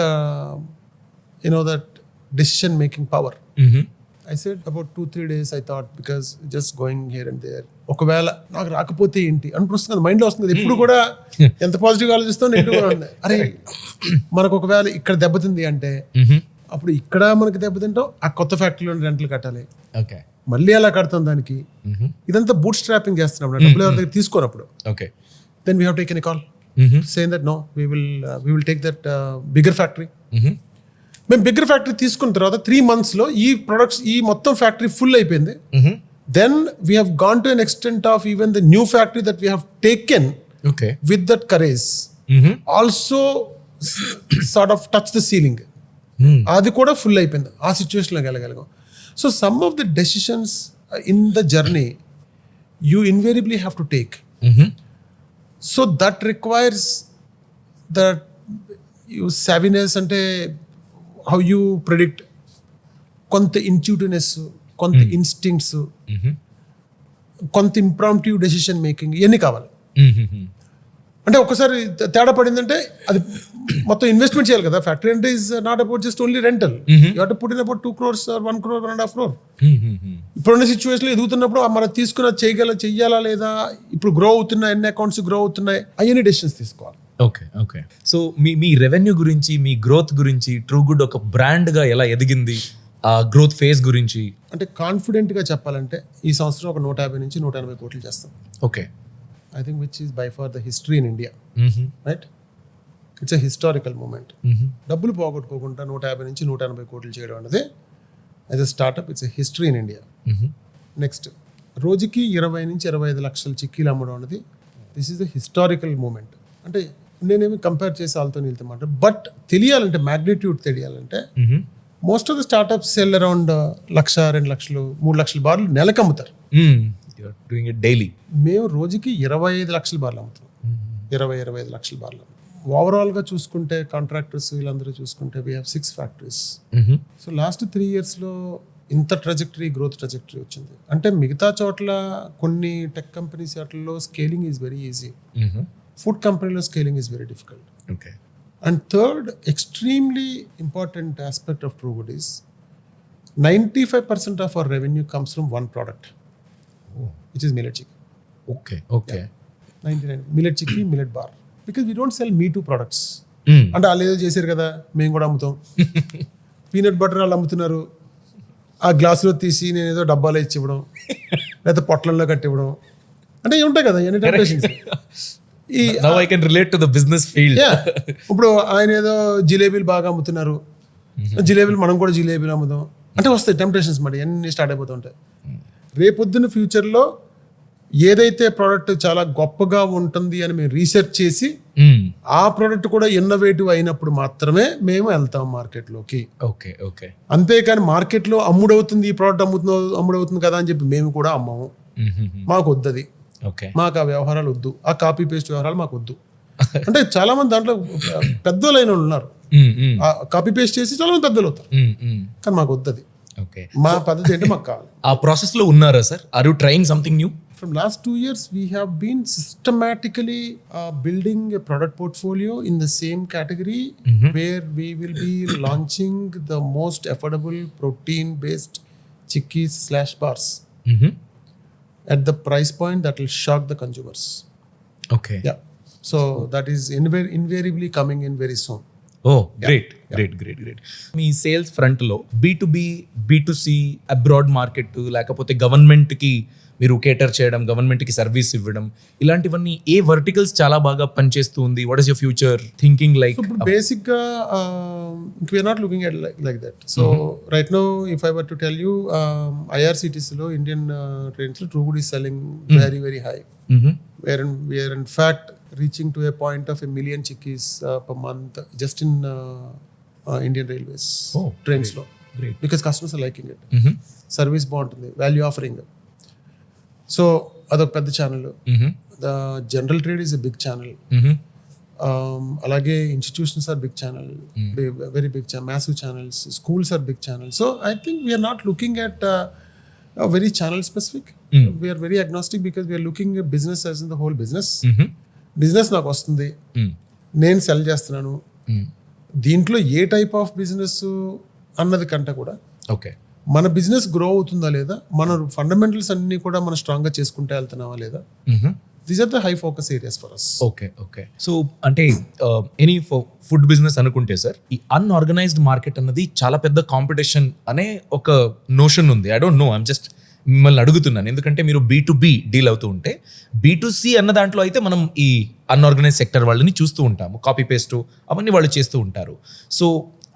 that decision making power. I said about 2-3 days I thought, because just going here and there, ఒకవేళ నాకు రాకపోతే ఏంటి అని వస్తుంది మైండ్లో వస్తుంది. ఎప్పుడు కూడా ఎంత పాజిటివ్గా ఆలోచిస్తాం నెగిటివ్గా ఉంది. అరే మనకు ఒకవేళ ఇక్కడ దెబ్బతింది అంటే అప్పుడు ఇక్కడ మనకి దెబ్బతింటాం, ఆ కొత్త ఫ్యాక్టరీలో రెంట్లు కట్టాలి, మళ్ళీ అలా కడతాం దానికి. ఇదంతా బూట్ స్ట్రాపింగ్ చేస్తున్నాం డబ్బులు ఎవరి దగ్గర తీసుకోనప్పుడు. Then we have taken a call saying that no we will take that bigger factory. మేము బిగ్గర్ ఫ్యాక్టరీ తీసుకున్న తర్వాత 3 months ఈ ప్రొడక్ట్స్ ఈ మొత్తం ఫ్యాక్టరీ ఫుల్ అయిపోయింది. Then we have gone to an extent of even the new factory that we have taken with that courage also sort of touch the ceiling. అది కూడా full అయిపోయింది. ఆ సిచ్యువేషన్లోకి వెళ్ళగలిగాం. So some of the decisions in the journey you invariably have to take. So that requires that you savviness, అంటే how you predict, కొంత ఇంట్యూటివ్నెస్, కొంత instincts, కొంత ఇంప్రాంప్టివ్ డెసిషన్ మేకింగ్, ఇవన్నీ కావాలి. అంటే ఒకసారి తేడా పడిందంటే అది మొత్తం ఇన్వెస్ట్మెంట్ చేయాలి కదా. ఫ్యాక్టరీ అంటే is not about just only rental. You have to put in about 2 crores or 1 crore, 1.5 crore. ఇప్పుడున్న సిచ్యువేషన్లో ఎదుగుతున్నప్పుడు మనం తీసుకున్న చెయ్యాలా లేదా, ఇప్పుడు గ్రో అవుతున్నాయి, ఎన్ని అకౌంట్స్ గ్రో అవుతున్నాయి, అవన్నీ డెసిషన్స్ తీసుకోవాలి. ఓకే. సో మీ రెవెన్యూ గురించి, మీ గ్రోత్ గురించి, ట్రూ గుడ్ ఒక బ్రాండ్ గా ఎలా ఎదిగింది, ఆ గ్రోత్ ఫేజ్ గురించి అంటే కాన్ఫిడెంట్ గా చెప్పాలంటే ఈ సంవత్సరం ఒక 150 నుంచి 180 కోట్లు చేస్తాం. Okay. I think which is by far the history in India. Right? It's a historical moment. డబ్బులు పోగొట్టుకోకుండా 150 నుంచి 180 కోట్లు చేయడం అనేది as a startup it's a history in India. Next, రోజుకి 20 నుంచి 25 లక్షల చిక్కీలు అమ్మడం అనేది this is the historical moment. అంటే నేనేమి కంపేర్ చేసి వాళ్ళతో వెళ్తామాట, బట్ తెలియాలంటే మ్యాగ్నిట్యూడ్ తెలియాలంటే most of the startups sell around 1,00,000, 2,00,000, 3,00,000 బార్లు నెలకు అమ్ముతారు. Doing it daily. మేము రోజుకి 25 లక్షల బార్లు అమ్ముతున్నాం. 25 లక్షల బార్లు. ఓవరాల్గా చూసుకుంటే కాంట్రాక్టర్స్ వీళ్ళందరూ చూసుకుంటే we have 6 factories. So last 3 yearsలో ఇంత గ్రోత్ ట్రజెక్టరీ వచ్చింది. అంటే మిగతా చోట్ల కొన్ని టెక్ కంపెనీస్ వాటిల్లో scaling is very easy, food కంపెనీలో scaling is very difficult. Okay. And third extremely important aspect of True Good is 95% of our revenue comes from one product, which is millet chickpea. Okay. 99 millet chickpea, millet bar, because we don't sell me too products. అంటే వాళ్ళు ఏదో చేశారు కదా మేము కూడా అమ్ముతాం. Peanut butter వాళ్ళు అమ్ముతున్నారు, ఆ గ్లాసులో తీసి నేను ఏదో డబ్బాలో ఇచ్చి ఇవ్వడం, లేకపోతే పొట్లంలో కట్టి ఇవ్వడం, అంటే ఉంటాయి కదా ఎన్ని temptations. Now I can relate to the business field. ఇప్పుడు ఆయన ఏదో జిలేబీలు బాగా అమ్ముతున్నారు, జిలేబీలు మనం కూడా జిలేబీలు అమ్ముదాం అంటే వస్తాయి టెంప్టేషన్స్. మరి అన్ని స్టార్ట్ అయిపోతూ ఉంటాయి. రేపొద్దున ఫ్యూచర్లో ఏదైతే ప్రోడక్ట్ చాలా గొప్పగా ఉంటుంది అని మేము రీసెర్చ్ చేసి ఆ ప్రోడక్ట్ కూడా ఇన్నోవేటివ్ అయినప్పుడు మాత్రమే మేము వెళ్తాం మార్కెట్లోకి. ఓకే. అంతేకాని మార్కెట్లో అమ్ముడవుతుంది, ఈ ప్రోడక్ట్ అమ్ముడవుతుంది కదా అని చెప్పి మేము కూడా అమ్మాము. మాకు వద్దది. మాకు ఆ వ్యవహారాలు వద్దు, ఆ కాపీ పేస్ట్ వ్యవహారాలు మాకు వద్దు. అంటే చాలా మంది దాంట్లో పెద్దోళ్ళైన ఉన్నారు, కాపీ పేస్ట్ చేసి చాలా మంది పెద్దలు అవుతారు, కానీ మాకు వద్దది. మా పద్ధతి ఏంటో మాకు కావాలి. ఆ ప్రాసెస్ లో ఉన్నారా sir? Are you trying something new? From last 2 years we have been systematically building a product portfolio in the same category, where we will be launching the most affordable protein based chickies/bars at the price point that will shock the consumers. Okay. Yeah. So that is invariably coming in very soon. Great. Me sales front లో B2B, B2C, abroad market, లేకపోతే government కి మీరు కేటర్ చేయడం, government కి service ఇవ్వడం, ఇలాంటివన్నీ ఏ verticals చాలా బాగా పనిచేస్తూ ఉంది? What is your future thinking like? Basic గా we're not looking at like that. So right now if I were to tell you, IRCTC లో ఇండియన్ ట్రైన్స్ లో True Good is selling very very high. We are in fact reaching to a point of 1 million chickies per month just in Indian Railways trains lo. Great. Because customers are liking it. Service బాగుంటుంది, value offering. So అదొక పెద్ద channel. The general trade is a big channel. అలాగే institutions are big channel, very big massive channels, schools are big channel. So I think we're not looking at very channel specific. We're very agnostic because we're looking at business as in the whole business. Business నాకు వస్తుంది, నేను cell చేస్తున్నాను, దీంట్లో ఏ type of business అన్నది కంటే కూడా okay మన business grow అవుతుందా లేదా, మన ఫండమెంటల్స్ అన్ని కూడా మనం స్ట్రాంగ్గా చేసుకుంటే వెళ్తున్నావా లేదా, these are the high focus areas for us. Okay okay. So అంటే ఎనీ ఫుడ్ బిజినెస్ అనుకుంటే సార్, ఈ అన్ఆర్గనైజ్డ్ మార్కెట్ అన్నది చాలా పెద్ద కాంపిటీషన్ అనే ఒక నోషన్ ఉంది. I don't know, I'm just మిమ్మల్ని అడుగుతున్నాను. ఎందుకంటే మీరు B2B డీల్ అవుతూ ఉంటే, B2C అన్న దాంట్లో అయితే మనం ఈ అన్ఆర్గనైజ్ సెక్టర్ వాళ్ళని చూస్తూ ఉంటాము, కాపీ పేస్ట్ అవన్నీ వాళ్ళు చేస్తూ ఉంటారు. సో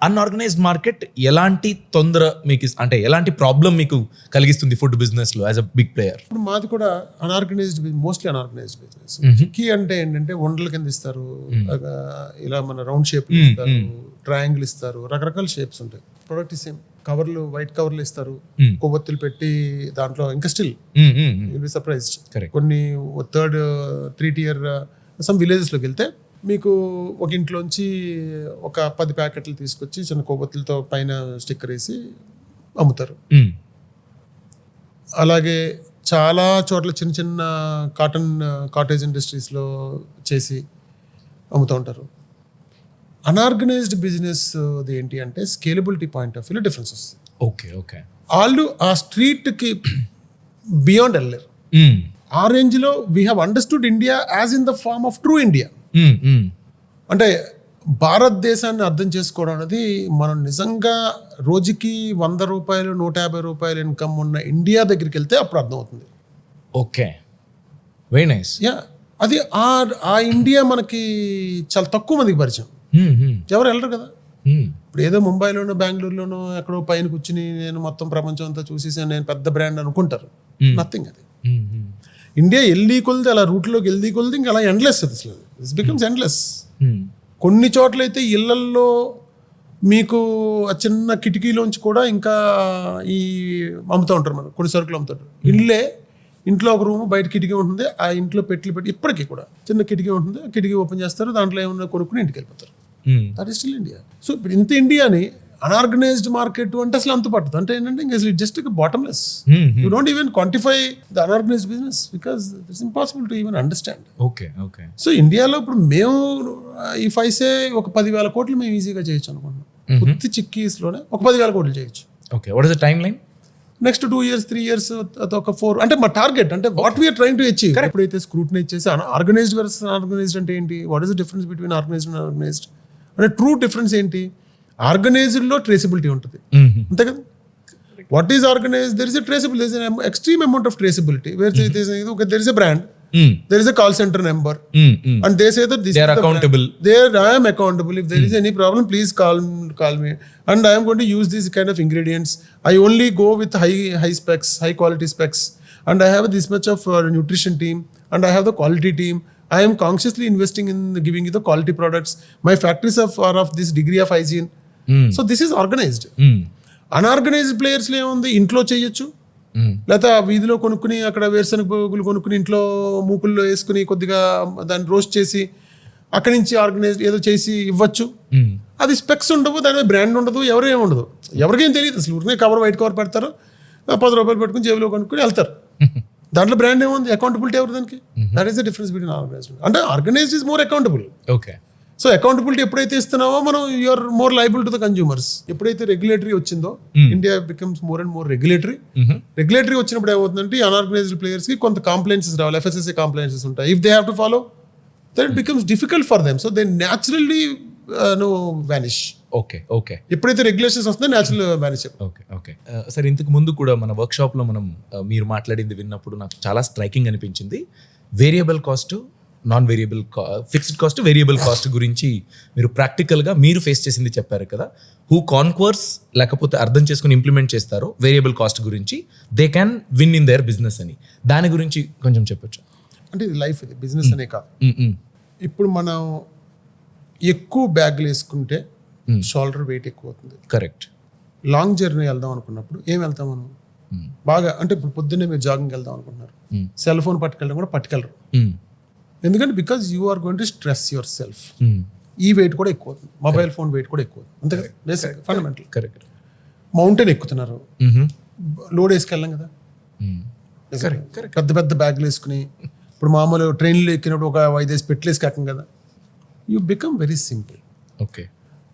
అన్ఆర్గనైజ్డ్ మార్కెట్ ఎలాంటి తొందర మీకు, అంటే ఎలాంటి ప్రాబ్లం మీకు కలిగిస్తుంది ఫుడ్ బిజినెస్ లో యాజ్ అ బిగ్ ప్లేయర్? ఇప్పుడు మాది కూడా unorganised, mostly unorganised business. Key అంటే ఏంటంటే వండల కింద ఇస్తారు, ఇలా మన రౌండ్ షేప్ ఇస్తారు, ట్రయాంగిల్ ఇస్తారు, రకరకాల షేప్స్ ఉంటాయి. ప్రొడక్ట్ సేమ్, కవర్లు వైట్ కవర్లు ఇస్తారు, కొవ్వొత్తులు పెట్టి దాంట్లో ఇంకా స్టిల్ యుల్ బి సర్ప్రైజ్డ్. కొన్ని 3rd tier సమ్ విలేజెస్లోకి వెళ్తే మీకు ఒక ఇంట్లోంచి ఒక 10 ప్యాకెట్లు తీసుకొచ్చి చిన్న కొవ్వొత్తులతో పైన స్టిక్కర్ వేసి అమ్ముతారు. అలాగే చాలా చోట్ల చిన్న చిన్న కాటేజ్ ఇండస్ట్రీస్లో చేసి అమ్ముతూ ఉంటారు. అన్ఆర్గనైజ్డ్ బిజినెస్ ఏంటి అంటే స్కేలబిలిటీ పాయింట్ ఆఫ్ వ్యూలో డిఫరెన్స్ వస్తుంది. Okay okay. వాళ్ళు ఆ స్ట్రీట్కి బియాండ్ వెళ్ళలేరు. ఆ రేంజ్లో we have understood India as in the form of true India. అంటే భారతదేశాన్ని అర్థం చేసుకోవడం అనేది, మనం నిజంగా రోజుకి 100 రూపాయలు 150 రూపాయలు ఇన్కమ్ ఉన్న ఇండియా దగ్గరికి వెళ్తే అప్పుడు అర్థం అవుతుంది. Okay, very nice. యా, అది ఆ ఇండియా మనకి చాలా తక్కువ మందికి పరిచయం. ఎవరు వెళ్ళరు కదా. ఇప్పుడు ఏదో ముంబైలోనో బెంగళూరులోనో ఎక్కడో పైన కూర్చుని నేను మొత్తం ప్రపంచం అంతా చూసేసాను, నేను పెద్ద బ్రాండ్ అనుకుంటారు. నథింగ్. అది ఇండియా వెళ్ళి కొలిది, అలా రూట్లోకి వెళ్ళి కొలిది ఇంకా అలా ఎండ్లెస్. అసలు ఇట్స్ బికమ్స్ ఎండ్లెస్. కొన్ని చోట్ల అయితే ఇళ్లల్లో మీకు ఆ చిన్న కిటికీలోంచి కూడా ఇంకా ఈ అమ్ముతూ ఉంటారు. మనం కొన్ని సరుకులు అమ్ముతారు. ఇంట్లో ఒక రూమ్, బయట కిటికీ ఉంటుంది, ఆ ఇంట్లో పెట్టి ఇప్పటికీ కూడా చిన్న కిటికీ ఉంటుంది, ఆ కిటికీ ఓపెన్ చేస్తారు, దాంట్లో ఏమన్నా కొనుక్కుని ఇంటికి వెళ్ళిపోతారు. That is still India. So ఇప్పుడు ఇంత ఇండియాని అన్ఆర్గనైజ్డ్ మార్కెట్ అంటే అసలు అంత పట్టదు. అంటే ఏంటంటే అసలు it just bottomless. You don't even quantify the unorganised business because it's impossible to even understand. Okay okay. So ఇండియాలో ఇప్పుడు మేము ఇఫ్ ఐ సే ఒక 10,000 కోట్లు మేము ఈజీగా చేయొచ్చు అనుకుంటున్నాం. పూర్తి చిక్కీస్లోనే ఒక 10,000 కోట్లు చేయొచ్చు. Okay, what is the time line? Next 2 years 3 years ఒక 4, అంటే మా టార్గెట్, అంటే what we're trying to achieve. ఎప్పుడైతే స్క్రూటినైజ్ చేసి ఆర్గనైజ్డ్ వర్సెస్ అన్ఆర్గనైజ్డ్ అంటే ఏంటి, what is the difference between organised and unorganised అంటే ట్రూ డిఫరెన్స్ ఏంటి? ఆర్గనైజ్డ్లో ట్రేసిబిలిటీ ఉంటుంది, అంతే కదా. What is organised? There is a traceability, there is an extreme amount of traceability where there is a brand, there is a call center number, and they say that this they are accountable. I am accountable. If there is any problem, please call me, and I am going to use these kind of ingredients. I only go with high specs, high quality specs, and I have this much of nutrition team, and I have the quality team. I am consciously investing in giving you the quality products. My factories are of this degree of hygiene. So this is organized. Unorganized players le undi intlo cheyochu, లేకపోతే ఆ వీధిలో కొనుక్కుని అక్కడ వేరుశనగ పోగులు కొనుక్కుని ఇంట్లో మూకుల్లో వేసుకుని కొద్దిగా దాన్ని రోస్ట్ చేసి అక్కడి నుంచి ఆర్గనైజ్ ఏదో చేసి ఇవ్వచ్చు. అది స్పెక్స్ ఉండవు, దాని మీద బ్రాండ్ ఉండదు, ఎవరేం ఉండదు, ఎవరికేం తెలియదు అసలు. ఊరికే వైట్ కవర్ పెడతారు, 10 రూపాయలు పెట్టుకుని జేబులో కొనుక్కుని వెళ్తారు. దాంట్లో బ్రాండ్ ఏముంది, అకౌంటబిలిటీ ఎవరు దానికి? That is the difference between organised. అంటే organised is more accountable. Okay. So accountability ఎప్పుడైతే ఇస్తున్నామో మనం you're more liable to the consumers. ఎప్పుడైతే రెగ్యులేటరీ వచ్చిందో, India becomes more and more regulatory. Regulatory వచ్చినప్పుడు ఏమవుతుందంటే అన్ఆర్గనైజ్డ్ ప్లేయర్స్ కి కొంత కాంప్లైన్సెస్ రావాలి, FSSA కాంప్లైన్సెస్ ఉంటాయి. If they have to follow, then it becomes difficult for them. So they naturally vanish. Okay okay. ఎప్పుడైతే regulations వస్తుందో natural vanish. Okay okay. Sir, ఇంతకు ముందు కూడా మన వర్క్షాప్లో మనం మీరు మాట్లాడింది విన్నప్పుడు నాకు చాలా స్ట్రైకింగ్ అనిపించింది. Variable cost, non variable fixed cost, variable cost గురించి మీరు ప్రాక్టికల్గా మీరు ఫేస్ చేసింది చెప్పారు కదా. హూ కాన్క్వర్స్, లేకపోతే అర్థం చేసుకుని ఇంప్లిమెంట్ చేస్తారో వేరియబుల్ కాస్ట్ గురించి, they can win in their business అని. దాని గురించి కొంచెం చెప్పొచ్చు. అంటే ఇది లైఫ్, ఇది బిజినెస్ అనే కాదు. ఇప్పుడు మనం ఎక్కువ బ్యాగ్లు వేసుకుంటే షోల్డర్ వెయిట్ ఎక్కువ అవుతుంది. కరెక్ట్. లాంగ్ జర్నీ వెళ్దాం అనుకున్నప్పుడు ఏం వెళ్తాం మనం బాగా, అంటే ఇప్పుడు పొద్దున్నే మీరు జాగింగ్ వెళ్దాం అనుకుంటున్నారు, సెల్ ఫోన్ పట్టుకెళ్ళడం కూడా పట్టుకెళ్ళరు. ఎందుకంటే because you are going to stress yourself. ఈ వెయిట్ కూడా ఎక్కువ అవుతుంది, మొబైల్ ఫోన్ వెయిట్ కూడా ఎక్కువ అవుతుంది, అంతే కదా బేసిక్ ఫండమెంటల్. కరెక్ట్. మౌంటైన్ ఎక్కుతున్నారు, లోడ్ వేసుకెళ్ళాం కదా, పెద్ద పెద్ద బ్యాగ్లు వేసుకుని. ఇప్పుడు మామూలు ట్రైన్లో ఎక్కినప్పుడు ఒక 5 పెట్లు వేసి కాకం కదా, you become very simple. Okay.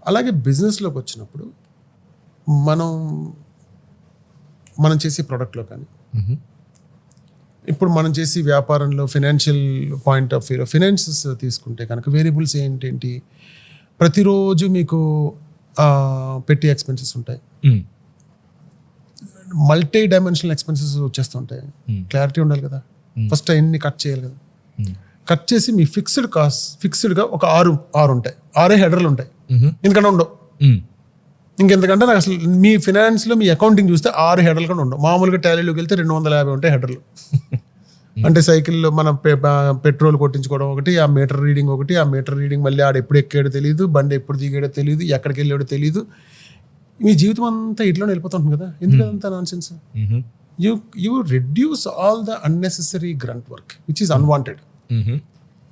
అలాగే బిజినెస్లోకి వచ్చినప్పుడు మనం చేసే ప్రోడక్ట్లో కానీ, ఇప్పుడు మనం చేసే వ్యాపారంలో ఫినాన్షియల్ పాయింట్ ఆఫ్ వ్యూలో ఫినాన్సెస్ తీసుకుంటే కనుక వేరియబుల్స్ ఏంటేంటి, ప్రతిరోజు మీకు పెట్టి ఎక్స్పెన్సెస్ ఉంటాయి, మల్టీ డైమెన్షనల్ ఎక్స్పెన్సెస్ వచ్చేస్తుంటాయి. క్లారిటీ ఉండాలి కదా, ఫస్ట్ అవన్నీ కట్ చేయాలి కదా. కట్ చేసి మీ ఫిక్స్డ్ కాస్ట్ ఫిక్స్డ్గా ఒక 6 ఉంటాయి, 6 హెడర్లు ఉంటాయి, ఎందుకంటే ఉండవు. ఇంకెందుకంటే నాకు అసలు మీ ఫినాన్స్లో మీ అకౌంటింగ్ చూస్తే 6 హెడర్లు కూడా ఉండవు. మామూలుగా టాలీలోకి వెళ్తే 250 ఉంటాయి హెడర్లు. అంటే సైకిల్లో మనం పెట్రోల్ కొట్టించుకోవడం ఒకటి, ఆ మీటర్ రీడింగ్ ఒకటి, ఆ మీటర్ రీడింగ్ మళ్ళీ ఆడ ఎప్పుడు ఎక్కాడో తెలియదు, బండి ఎప్పుడు దిగాడో తెలియదు, ఎక్కడికి వెళ్ళాడో తెలియదు. మీ జీవితం అంతా ఇట్లోనే వెళ్ళిపోతుంది కదా. ఎందుకు అదంతా non sense? You reduce all the unnecessary grunt work which is unwanted.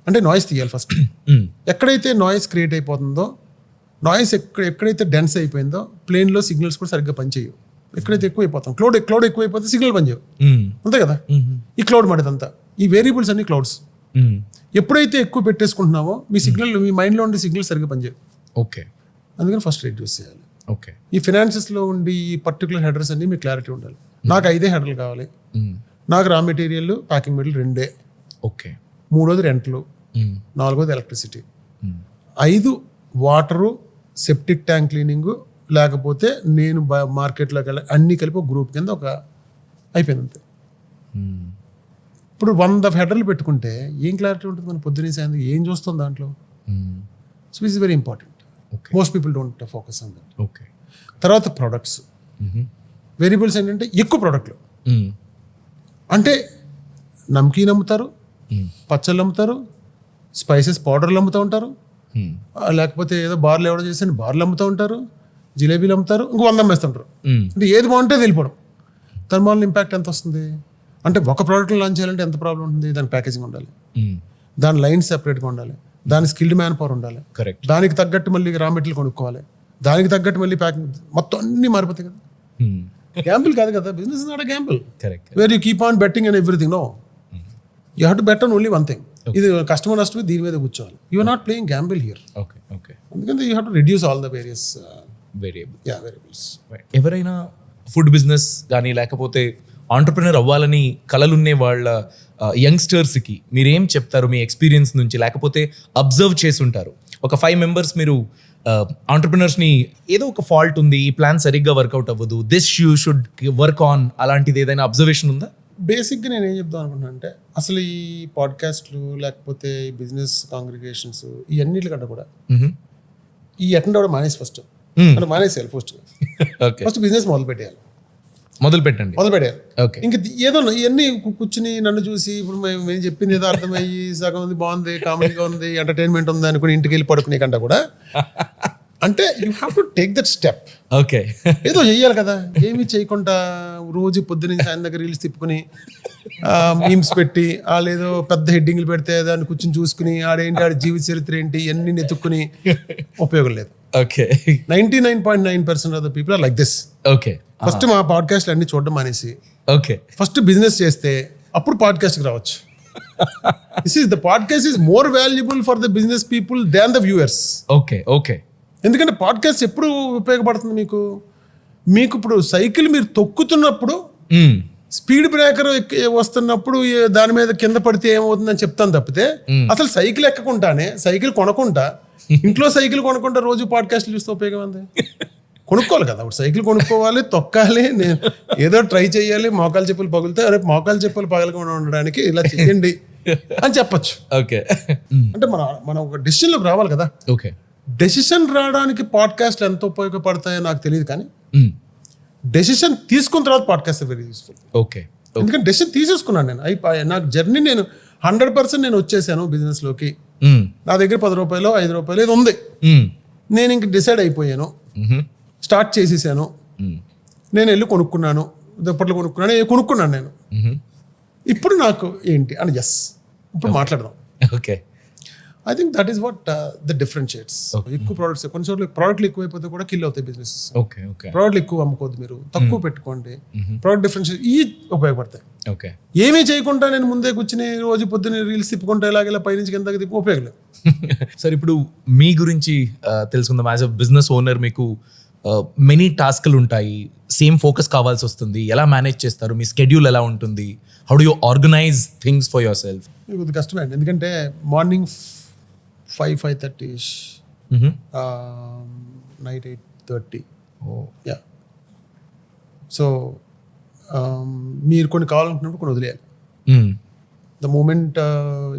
అంటే నాయిస్ తీయాలి ఫస్ట్. ఎక్కడైతే నాయిస్ క్రియేట్ అయిపోతుందో, నాయిస్ ఎక్కడైతే డెన్స్ అయిపోయిందో ప్లేన్లో సిగ్నల్స్ కూడా సరిగ్గా పనిచేయవు. ఎక్కడైతే ఎక్కువ అయిపోతాం, క్లౌడ్ ఎక్కువైపోతే సిగ్నల్ పనిచేయవు, అంతే కదా. ఈ క్లౌడ్ మాటదంతా, ఈ వేరియబుల్స్ అన్ని క్లౌడ్స్. ఎప్పుడైతే ఎక్కువ పెట్టేసుకుంటున్నావో మీ సిగ్నల్, మీ మైండ్లో ఉండే సిగ్నల్ సరిగ్గా పనిచేయవు. ఓకే. అందుకని ఫస్ట్ రిడ్యూస్ చేయాలి. ఓకే. ఈ ఫినాన్సెస్లో ఉండి ఈ పర్టికులర్ హెడర్స్ అన్ని మీకు క్లారిటీ ఉండాలి. నాకు 5 హెడర్లు కావాలి, నాకు raw material packing material 2. Okay. 3 రెంట్లు, 4 electricity, 5 water, septic tank cleaning, లేకపోతే నేను మార్కెట్లోకి వెళ్ళి అన్నీ కలిపి ఒక గ్రూప్ కింద అయిపోయింది అంతే. ఇప్పుడు 100 హెడర్లు పెట్టుకుంటే ఏం క్లారిటీ ఉంటుంది మన పొద్దున్నే సాయంత్రం ఏం చూస్తాం దాంట్లో. So it's very important. Most people don't focus on that. Okay. తర్వాత ప్రొడక్ట్స్, వేరియబుల్స్ ఏంటంటే ఎక్కువ ప్రోడక్ట్లు. అంటే నమ్కీన్ అమ్ముతారు, పచ్చళ్ళు అమ్ముతారు, స్పైసెస్ పౌడర్లు అమ్ముతూ ఉంటారు, లేకపోతే ఏదో బార్లు ఎవడో చేసి బార్లు అమ్ముతూ ఉంటారు, జిలేబీలు అమ్ముతారు, ఇంకో 100 అమ్మేస్తుంటారు. అంటే ఏది బాగుంటే వెళ్ళిపోవడం. దాని వల్ల ఇంపాక్ట్ ఎంత వస్తుంది అంటే, ఒక ప్రోడక్ట్ని లాంచ్ చేయాలంటే ఎంత ప్రాబ్లం ఉంటుంది. దాని ప్యాకేజింగ్ ఉండాలి, దాని లైన్స్ సెపరేట్గా ఉండాలి, దాని స్కిల్డ్ మ్యాన్ పవర్ ఉండాలి, కరెక్ట్. దానికి తగ్గట్టు మళ్ళీ రా మెటీరియల్ కొనుక్కోవాలి, దానికి తగ్గట్టు మళ్ళీ ప్యాకింగ్, మొత్తం అన్ని మారిపోతాయి కదా. గ్యాంబుల్ కాదు కదా, business is not a gamble where you keep on betting and everything. No, you have to bet on only one thing. ఇది కస్టమర్ నష్టమే, దీని మీద కూర్చోవాలి. You are not playing gamble here. Okay. Okay. ఎందుకంటే you have to reduce all the various variables. ఎవరైనా food business కానీ లేకపోతే entrepreneur అవ్వాలని కలలున్నే వాళ్ళ యంగ్స్టర్స్కి మీరేం చెప్తారు మీ ఎక్స్పీరియన్స్ నుంచి? లేకపోతే అబ్జర్వ్ చేసి ఉంటారు, ఒక 5 మెంబర్స్ మీరు ఆంటర్ప్రినర్స్ని ఏదో ఒక ఫాల్ట్ ఉంది, ఈ ప్లాన్ సరిగ్గా వర్కౌట్ అవ్వదు, this you should work on, అలాంటిది ఏదైనా అబ్జర్వేషన్ ఉందా? బేసిక్గా నేను ఏం చెప్తాను అనుకుంటున్నా అంటే, అసలు ఈ పాడ్కాస్ట్లు లేకపోతే ఈ బిజినెస్ కాంగ్రిగేషన్స్ ఇవన్నిటికంటే కూడా ఈ అటెండ్ అవ్వడం మానేసి ఫస్ట్ అంటే మానేసేయాలి. ఫస్ట్ బిజినెస్ మొదలు పెట్టేయాలి. ఓకే. ఇంకా ఏదో ఇవన్నీ కూర్చుని నన్ను చూసి ఇప్పుడు మేము చెప్పింది ఏదో అర్థమయ్యి సగం ఉంది, బాగుంది, కామెడీగా ఉంది, ఎంటర్టైన్మెంట్ ఉంది అనుకుని ఇంటికి వెళ్ళి పడుకునే కంటే కూడా అంటే you have to take that step. Okay. ఏదో చెయ్యాలి కదా. ఏమీ చేయకుండా రోజు పొద్దున్న ఆయన దగ్గర రీల్స్ తిప్పుకుని మీమ్స్ పెట్టి వాళ్ళు ఏదో పెద్ద హెడ్డింగ్లు పెడితే దాన్ని కూర్చొని చూసుకుని ఆడేంటి, ఆడి జీవిత చరిత్ర ఏంటి అన్ని నెతుక్కుని ఉపయోగం లేదు. Okay. 99.9% of the people are like this. Okay. First మా పాడ్కాస్ట్లు అన్ని చూడడం మానేసి ఓకే ఫస్ట్ బిజినెస్ చేస్తే అప్పుడు పాడ్కాస్ట్కి రావచ్చు. The podcast is more valuable for the business people than the viewers. Okay. ఎందుకంటే పాడ్కాస్ట్ ఎప్పుడు ఉపయోగపడుతుంది మీకు ఇప్పుడు సైకిల్ మీరు తొక్కుతున్నప్పుడు స్పీడ్ బ్రేకర్ వస్తున్నప్పుడు దాని మీద కింద పడితే ఏమవుతుందని చెప్తాను తప్పితే అసలు సైకిల్ ఎక్కకుండానే సైకిల్ కొనకుండా ఇంట్లో సైకిల్ కొనకుండా రోజు పాడ్కాస్ట్లు చూస్తే ఉపయోగం ఉంది. కొనుక్కోవాలి కదా, ఇప్పుడు సైకిల్ కొనుక్కోవాలి, తొక్కాలి, నేను ఏదో ట్రై చేయాలి, మోకాలు చెప్పులు పగులుతే రేపు మోకాలు చెప్పులు పగలకుండా ఉండడానికి ఇలా చేయండి అని చెప్పచ్చు. ఓకే. అంటే మనం ఒక డెసిషన్లోకి రావాలి కదా. ఓకే. డెసిషన్ రావడానికి పాడ్కాస్ట్లు ఎంత ఉపయోగపడతాయో నాకు తెలియదు, కానీ డెసిషన్ తీసుకున్న తర్వాత పాడ్కాస్ట్ వెరీ యూస్ఫుల్. ఓకే. ఎందుకంటే డెసిషన్ తీసేసుకున్నాను నేను, నాకు జర్నీ నేను 100% నేను వచ్చేసాను బిజినెస్లోకి. నా దగ్గర 10 రూపాయలు 5 రూపాయలు ఇది ఉంది, నేను ఇంక డిసైడ్ అయిపోయాను, స్టార్ట్ చేసేసాను, నేను వెళ్ళి కొనుక్కున్నాను, దుప్పట్లు కొనుక్కున్నాను నేను. ఇప్పుడు నాకు ఏంటి అని ఇప్పుడు మాట్లాడదాం. Okay. I think that is what the differentiates. ఎక్కువ ప్రోడక్ట్స్ కొన్నిసార్లు ప్రోడక్ట్లు ఎక్కువైపోతే కూడా కిల్ అవుతాయి బిజినెస్. ఓకే. ఓకే. ప్రోడక్ట్లు ఎక్కువ అమ్ముకోవద్దు, మీరు తక్కువ పెట్టుకోండి. ప్రోడక్ట్ డిఫరెన్షియేట్ ఈ ఉపయోగపడతాయి. ఓకే. ఏమీ చేయకుండా నేను ముందే కూర్చుని రోజు పొద్దున్న రీల్స్ తిప్పుకుంటా ఇలాగ పైనుంచి కిందకి తిప్పి ఉపయోగం లేదు. సార్ ఇప్పుడు మీ గురించి తెలుసుకుందాం. యాజ్ అ బిజినెస్ ఓనర్ మీకు మెనీ టాస్క్లు ఉంటాయి, సేమ్ ఫోకస్ కావాల్సి వస్తుంది. ఎలా మేనేజ్ చేస్తారు? మీ స్కెడ్యూల్ ఎలా ఉంటుంది? How do you organise things for your self? ఇది కష్టమే అండి, ఎందుకంటే మార్నింగ్ 5:30 నైట్ 8:30. యా. సో మీరు కొన్ని కావాలనుకున్నప్పుడు కొన్ని వదిలేయాలి. The moment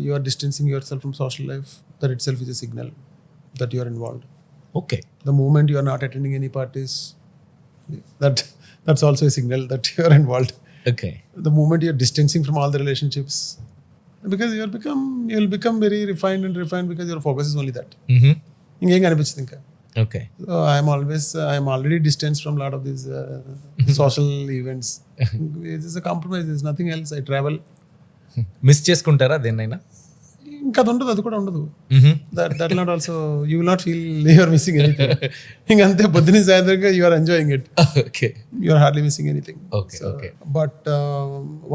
you are distancing yourself from social life, that itself is a signal that you are involved. Okay. The moment you are not attending any parties, that's also a signal that you are involved. Okay. The moment you are distancing from all the relationships, because you will become very refined because your focus is only that. ఇంకేం కనిపించదు ఇంకా. Okay. So I am already distanced from a lot of these social events. It is a compromise. There is nothing else. I travel. Miss చేసుకుంటారా దేన్నైనా? ఇంకా అది ఉండదు, అది కూడా ఉండదు. That not also, you will not feel you are missing anything. ఇంకంతే పొద్దున్న సాయంత్రంగా you are enjoying it. Okay. You are hardly missing anything. Okay. Okay. But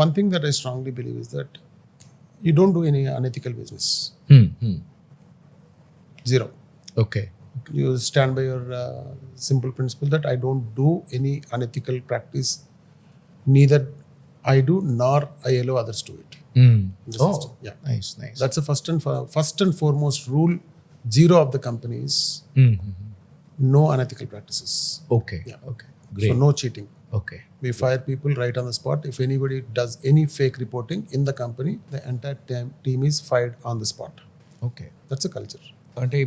one thing that I strongly believe is that you don't do any unethical business. Zero. Okay. You stand by your simple principle that I don't do any unethical practice. Neither I do nor I allow others to it. Yeah. Nice. That's the first and foremost rule. Zero of the companies. No unethical practices. Okay. Yeah. Okay. Great. So no cheating. Okay. We fire people right on the spot. If anybody does any fake reporting in the company, the entire team is fired on the spot. Okay. That's a culture. అంటే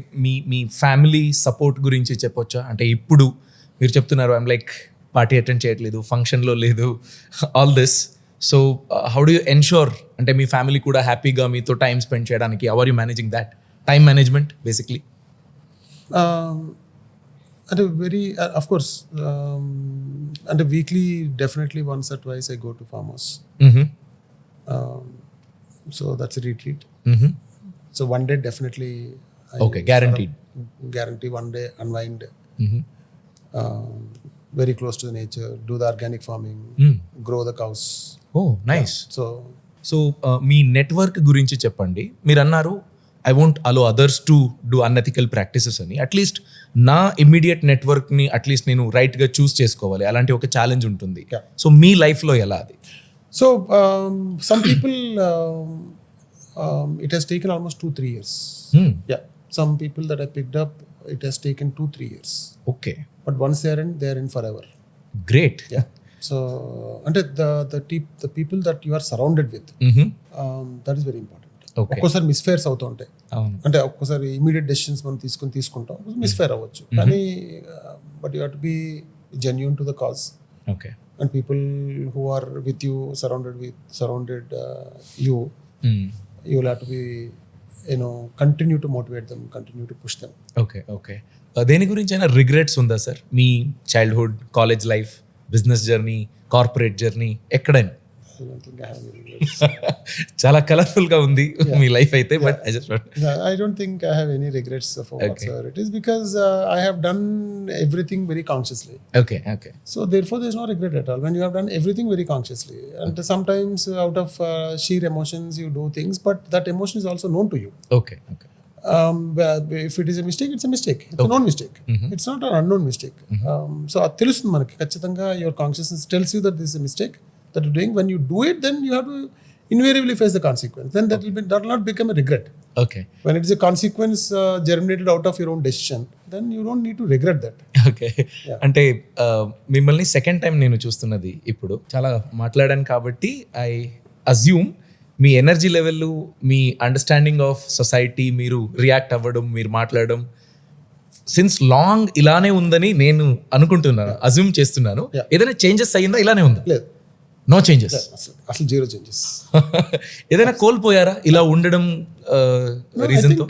మీ family support గురించి చెప్పొచ్చా? అంటే ఇప్పుడు మీరు చెప్తున్నారు I'm like party attend చేయట్లేదు, ఫంక్షన్లో లేదు, all this. So how do you ensure అంటే మీ ఫ్యామిలీ కూడా హ్యాపీగా మీతో టైం స్పెండ్ చేయడానికి how are you managing that time management basically? అంటే వెరీ అఫ్ కోర్స్, అంటే weekly definitely once or twice I go to farm house. So that's retreat. So one day definitely. Okay, guaranteed. Guarantee one day unwind. Very close to the nature, do the organic farming, grow the cows. Oh, nice. Yeah. So మీ network గురించి చెప్పండి. మీరు అన్నారు I won't allow others to do unethical practices అని. At least నా immediate నెట్వర్క్ని at least నేను రైట్గా చూస్ చేసుకోవాలి, అలాంటి ఒక ఛాలెంజ్ ఉంటుంది. సో మీ లైఫ్లో ఎలా అది? So some people, it has taken almost 2-3 years. Yeah. Some people that I picked up, it has taken 2-3 years. Okay. But once they are in forever. Great. Yeah. So, and the people that you are surrounded with, that is very important. Okay. ఒక్కోసారి మిస్ఫేర్స్ అవుతూ ఉంటాయి. అంటే ఒక్కోసారి immediate decisions మనం తీసుకుంటాం, misfire అవ్వచ్చు. కానీ but you have to B genuine to the cause. Okay. And people who are with you, surrounded you, you will have to be, continue to motivate them, continue to push them. Okay. దేని గురించి అయినా regrets ఉందా sir? మీ childhood, college life, business journey, corporate journey, ఎక్కడైనా? I don't think I have any regrets. చాలా colourful గా ఉంది మీ లైఫ్ అయితే. But I don't think I have any regrets for whatsoever it is, because I have done everything very consciously. Okay. So therefore there is no regret at all when you have done everything very consciously. And sometimes out of sheer emotions you do things, but that emotion is also known to you. Okay. If it is a mistake, it's a mistake. It's a known mistake. It's not an unknown mistake. So అది తెలుస్తుంది మనకి ఖచ్చితంగా. Your consciousness tells you that this is a mistake that you're doing. When you do it, then you have to invariably face the consequence. Then that will not become a regret. Okay. When it is a consequence germinated out of your own decision, then you don't need to regret that. Okay. అంటే మిమ్మల్ని second time నేను చూస్తున్నది ఇప్పుడు. చాలా మాట్లాడాను కాబట్టి I assume me energy level, me understanding of society, మీరు react అవ్వడం, మీరు మాట్లాడడం సిన్స్ లాంగ్ ఇలానే ఉందని నేను అనుకుంటున్నాను, అజ్యూమ్ చేస్తున్నాను. ఏదైనా చేంజెస్ అయ్యిందా? ఇలానే ఉందా? లేదు. No changes. అసలు జీరో చేంజెస్. ఏదైనా కోల్పోయారా ఇలా ఉండడం రీజన్ తో?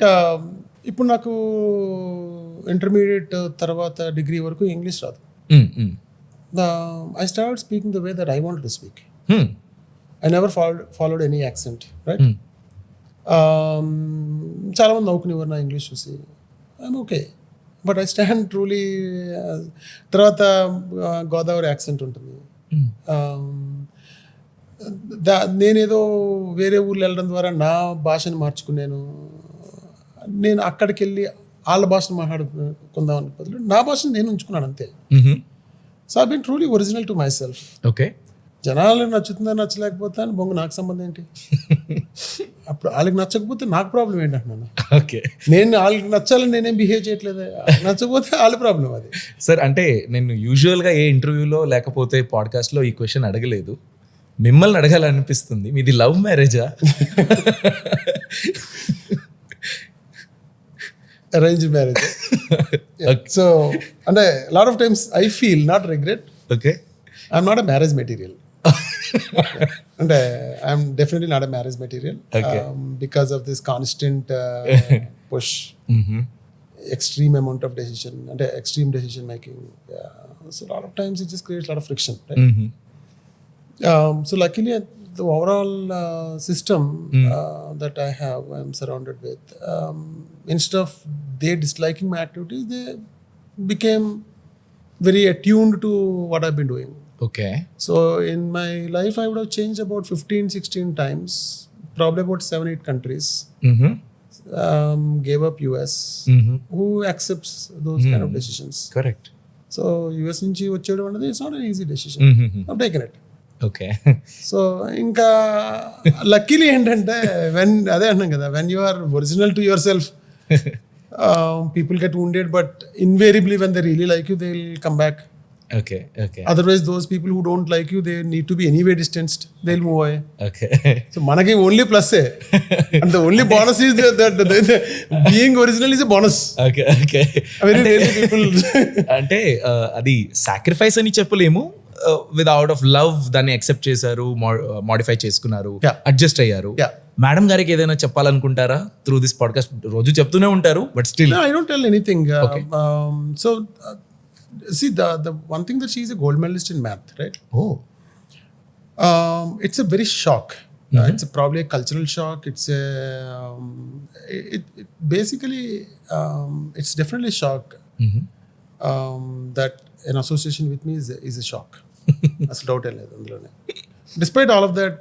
ఇప్పుడు నాకు ఇంటర్మీడియట్ తర్వాత డిగ్రీ వరకు ఇంగ్లీష్ రాదు. I started speaking the way that I wanted to speak. I never followed any accent, right? చాలామంది నవ్వుకునేవారు నా ఇంగ్లీష్ చూసి. I'm okay, but I stand truly. తర్వాత గోదావరి యాక్సెంట్ ఉంటుంది. నేనేదో వేరే ఊర్లో వెళ్ళడం ద్వారా నా భాషను మార్చుకున్నాను. నేను అక్కడికి వెళ్ళి వాళ్ళ భాషను మాట్లాడుకుందాం అని బదులు నా భాషను నేను ఉంచుకున్నాను అంతే. So I been truly original to myself. Okay, జనాలకు నచ్చుతుందా నచ్చలేకపోతే అని బొంగు నాకు సంబంధం ఏంటి? అప్పుడు వాళ్ళకి నచ్చకపోతే నాకు ప్రాబ్లం ఏంటి అంటున్నాను. ఓకే, నేను వాళ్ళకి నచ్చాలని నేనేం బిహేవ్ చేయట్లేదు. నచ్చకపోతే వాళ్ళ ప్రాబ్లం అది. సార్ అంటే నేను యూజువల్గా ఏ ఇంటర్వ్యూలో లేకపోతే పాడ్కాస్ట్లో ఈ క్వశ్చన్ అడగలేదు, మిమ్మల్ని అడగాలనిపిస్తుంది. మీది లవ్ మ్యారేజా అరేంజ్డ్ మ్యారేజ్? సో అంటే lot of times I feel not regret. Okay, I'm not a marriage material. అంటే I'm definitely not a marriage material because of this constant push, extreme amount of decision, అంటే extreme decision making. So a lot of times it just creates a lot of friction, right? So luckily the overall system that I have, I'm surrounded with, instead of they disliking my activities, they became very attuned to what I've been doing. Okay. So in my life I would have changed about 15-16 times, probably about 7-8 countries. Gave up US. Who accepts those kind of decisions? Correct. So US నుంచి వచ్చేయడం అనేది it's not an easy decision. I've taken it. Okay. So ఇంకా luckily ఏంటంటే అదే అంటున్నాం కదా, when you are original to yourself, people get wounded, but invariably when they really like you they will come back. Okay. Okay. Otherwise those people who don't like you they need to be anyway distanced, they will move away. Okay. So మనకి only ప్లస్సే, and the only bonus is that being original is a bonus. Okay. Okay. అంటే అది sacrifice అని చెప్పలేము, without of love దాన్ని accept చేశారు, modify చేసుకున్నారు, adjust అయ్యారు. మేడం గారికి ఏదైనా చెప్పాలనుకుంటారా త్రూ దిస్ పాడ్కాస్ట్? రోజు చెప్తూనే ఉంటారు, but still I don't tell anything. So see the one thing that she is a gold medalist in math, right? Oh, it's a very shock. It's probably a cultural shock. It's a it basically it's definitely a shock. That an association with me is a shock. That's doubt లేదు అందులోనే. Despite all of that,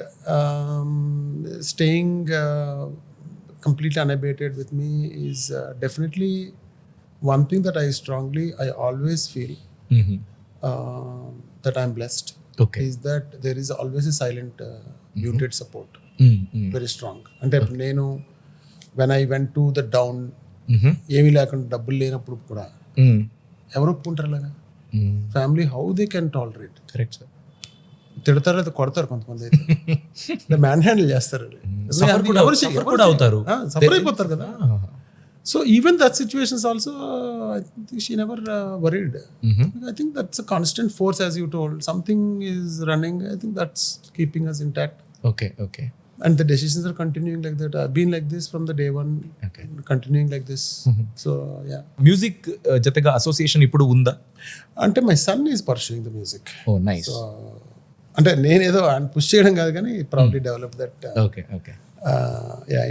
staying completely unabated with me is definitely one thing that I always feel that I'm blessed. Okay. Is that there is always a silent muted support, very strong. అంటే నేను when I went to the down, ఏమీ లేకుండా డబ్బులు లేనప్పుడు కూడా ఎవరు ఒప్పుకుంటారు అలాగా? Family how they can tolerate? Correct sir. తిడతారు, అయితే కొడతారు, కొంతమంది అయితే మ్యాన్ హ్యాండిల్ చేస్తారు, సఫర్ అయిపోతారు కదా. So even that situations also, I think she never worried. I think that's a constant force, as you told. Something is running. I think that's keeping us intact. Okay. Okay. And the decisions are continuing like that. I've been like this from the day one. Okay. Continuing like this. So yeah. Music జతగా association ఇప్పుడు ఉందా? అంటే my son is pursuing the music. Oh, nice. So అంటే నేనేదో ఆయన push చేయడం కాదు కానీ probably developed that. Okay. Okay.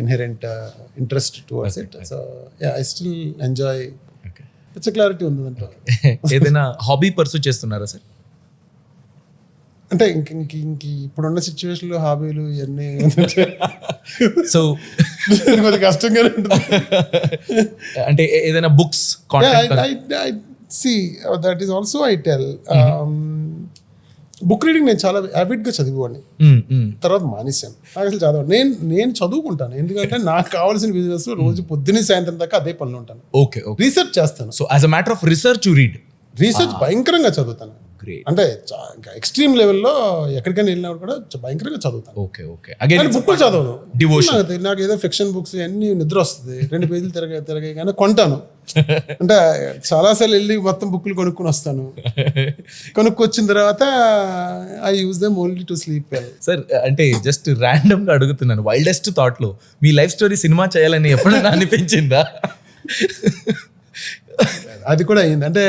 Inherent interest towards it. So I still enjoy. Okay. It's a clarity ఉంది దాంట్లో. ఏదైనా హాబీ పర్సూ చేస్తున్నారా సార్? అంటే ఇంక ఇప్పుడున్న సిచ్యువేషన్లో హాబీలు ఇవన్నీ సో కొంచెం కష్టంగానే ఉంటుంది. అంటే ఏదైనా books see that is also I tell. Book reading నేను చాలా యావిడ్గా చదివేవాడిని, తర్వాత మానేశాను. నాకు అసలు చదవాలి, నేను చదువుకుంటాను, ఎందుకంటే నాకు కావాల్సిన బిజినెస్ రోజు పొద్దున్నే సాయంత్రం దాకా అదే పనులు ఉంటాను. ఓకే. రీసెర్చ్ చేస్తాను. So as a matter of research you read? Research భయంకరంగా చదువుతాను. అంటే ఇంకా ఎక్స్ట్రీమ్ లెవెల్లో ఎక్కడికైనా వెళ్ళినప్పుడు కూడా భయంకరంగా చదువుతాను. ఓకే. ఓకే. అగైన్ బుక్కులు చదవను, డివోషన్. నాకు ఏదో ఫిక్షన్ బుక్స్ అన్ని నిద్ర వస్తుంది, 2 పేజీలు తిరగానే కొంటాను. అంటే చాలాసార్లు వెళ్ళి మొత్తం బుక్కులు కొనుక్కొని వస్తాను. కొనుక్కొచ్చిన తర్వాత I use them only to sleep well. Sir అంటే జస్ట్ ర్యాండమ్ గా అడుగుతున్నాను, వైల్డెస్ట్ థాట్ లో మీ లైఫ్ స్టోరీ సినిమా చేయాలని ఎప్పుడైనా అనిపించిందా? అది కూడా అయింది. అంటే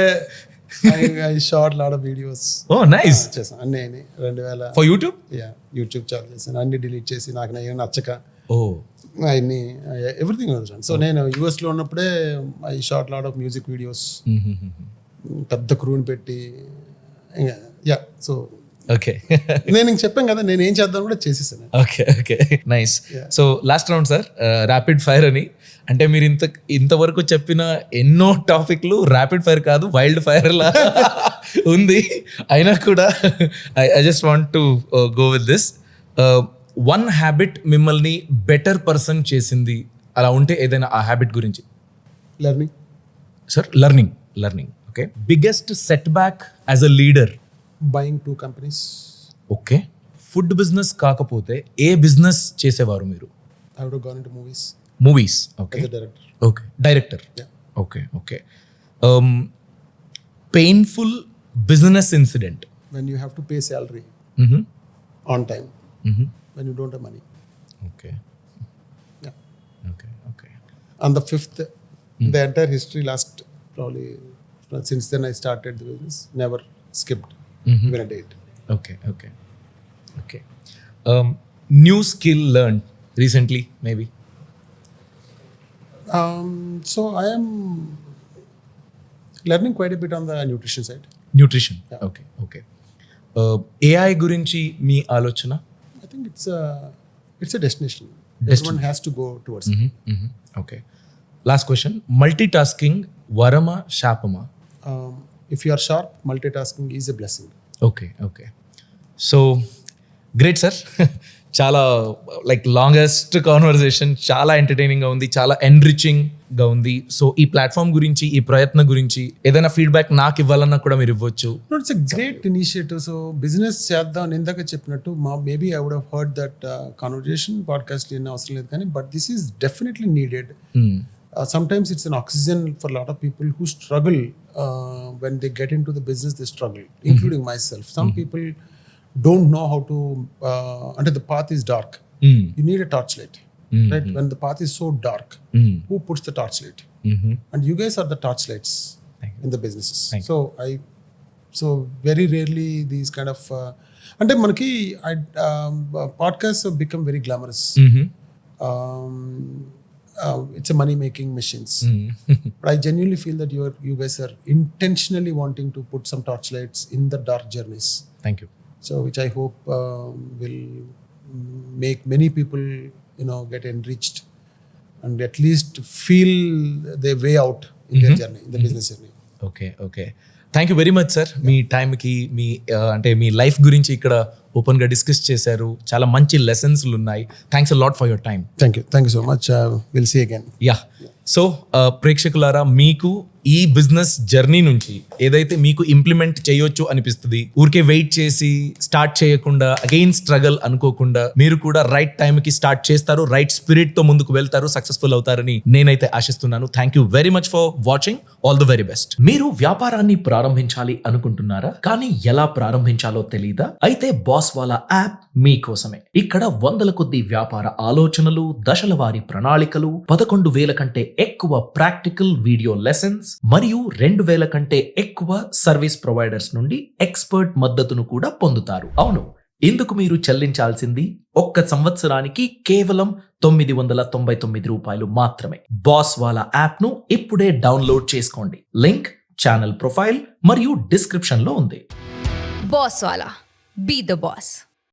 I shot a lot of videos. Oh, nice. చేశాను అన్నీ 2000 for YouTube. యూట్యూబ్ ఛానల్ చేశాను, అన్ని డిలీట్ చేసి నాకు ఏం నచ్చక. అన్ని ఎవ్రీథింగ్ అండర్స్టాండ్. సో నేను యూఎస్లో ఉన్నప్పుడే I shot lot of music videos, పెద్ద క్రూని పెట్టి యా. సో ఓకే నేను ఇంక చెప్పాను కదా, నేను ఏం చేద్దాం కూడా చేసేసాను. Okay okay nice. So last round sir, rapid fire అని. అంటే మీరు ఇంతవరకు చెప్పిన ఎన్నో టాపిక్లు ర్యాపిడ్ ఫైర్ కాదు, వైల్డ్ ఫైర్ లా ఉంది. అయినా కూడా I just want to go with this. One habit మిమ్మల్ని బెటర్ పర్సన్ చేసింది, అలా ఉంటే ఏదైనా ఆ హ్యాబిట్ గురించి. Learning sir, learning. Okay. Biggest set back as a leader. Buying 2 companies. Okay. Food business కాకపోతే ఏ బిజినెస్ చేసేవారు మీరు? I would have gone into movies. Okay. as a director. Okay, director. Yeah. Okay okay. Painful business incident. When you have to pay salary on time, when you don't have money. Okay Yeah. Okay okay. On the 5th, the entire history last probably since then I started the business, never skipped even a date. Okay okay okay. New skill learn recently maybe? So I am learning quite a bit on the nutrition side. Nutrition. Okay okay. AI గురించి మీ ఆలోచన? I think it's a destination. Everyone has to go towards it. Okay. Last question, multitasking వరమా శాపమా? If you are sharp, multitasking is a blessing. Okay okay. So great sir. చాలా longest conversation, చాలా ఎంటర్టైనింగ్గా ఉంది, చాలా ఎన్రిచింగ్గా ఉంది. So ఈ platform గురించి, ఈ ప్రయత్నం గురించి ఏదైనా ఫీడ్బ్యాక్ నాకు ఇవ్వాలన్నా కూడా మీరు ఇవ్వచ్చు. No, it's a great initiative. So business చేద్దాం ఇందాక చెప్పినట్టు, maybe I would have heard that conversation podcast in అవసరం లేదు కానీ, but this is definitely needed. Sometimes it's an oxygen for a lot of people who struggle when they get into the business. They struggle, including myself. Some people don't know how to until the path is dark. You need a torchlight, right? When the path is so dark, who puts the torchlight? And you guys are the torchlights in the businesses. So very rarely these kind of అంటే మనకి podcasts have become very glamorous. It's a money making machines. But I genuinely feel that you guys are intentionally wanting to put some torchlights in the dark journeys. Thank you. So which I hope will make many people get enriched and at least feel their way out in their journey, in the business journey. Okay okay. Thank you very much sir. మీ టైంకి, మీ అంటే మీ life గురించి ఇక్కడ ఓపెన్గా discuss చేశారు. చాలా మంచి లెసన్స్లు ఉన్నాయి. Thanks a lot for your time. Thank you so much. We'll see again. Yeah. So ప్రేక్షకులారా, మీకు ఈ బిజినెస్ జర్నీ నుంచి ఏదైతే మీకు ఇంప్లిమెంట్ చేయొచ్చు అనిపిస్తుంది, ఊరికే వెయిట్ చేసి స్టార్ట్ చేయకుండా, అగైన్ స్ట్రగల్ అనుకోకుండా, మీరు కూడా రైట్ టైంకి స్టార్ట్ చేస్తారు, రైట్ స్పిరిట్ తో ముందుకు వెళ్తారు, సక్సెస్ఫుల్ అవుతారని నేనైతే ఆశిస్తున్నాను. Thank you very much for watching. All the very best. మీరు వ్యాపారాన్ని ప్రారంభించాలి అనుకుంటున్నారా, కానీ ఎలా ప్రారంభించాలో తెలీదా? అయితే బాస్ వాలా యాప్ మీకోసమే. ఇక్కడ వందల కొద్ది వ్యాపార ఆలోచనలు, దశల వారి ప్రణాళికలు, 11,000 కంటే ఎక్కువ ప్రాక్టికల్ వీడియో లెసన్స్ మరియు 2,000 కంటే ఎక్కువ సర్వీస్ ప్రొవైడర్స్ నుండి ఎక్స్పర్ట్ మద్దతును కూడా పొందుతారు. అవును, ఇందుకు మీరు చెల్లించాల్సింది 1 సంవత్సరానికి కేవలం $999 మాత్రమే. బాస్ వాలా యాప్ ను ఇప్పుడే డౌన్లోడ్ చేసుకోండి. లింక్ ఛానల్ ప్రొఫైల్ మరియు డిస్క్రిప్షన్ లో ఉంది. Bosswala. Be the boss.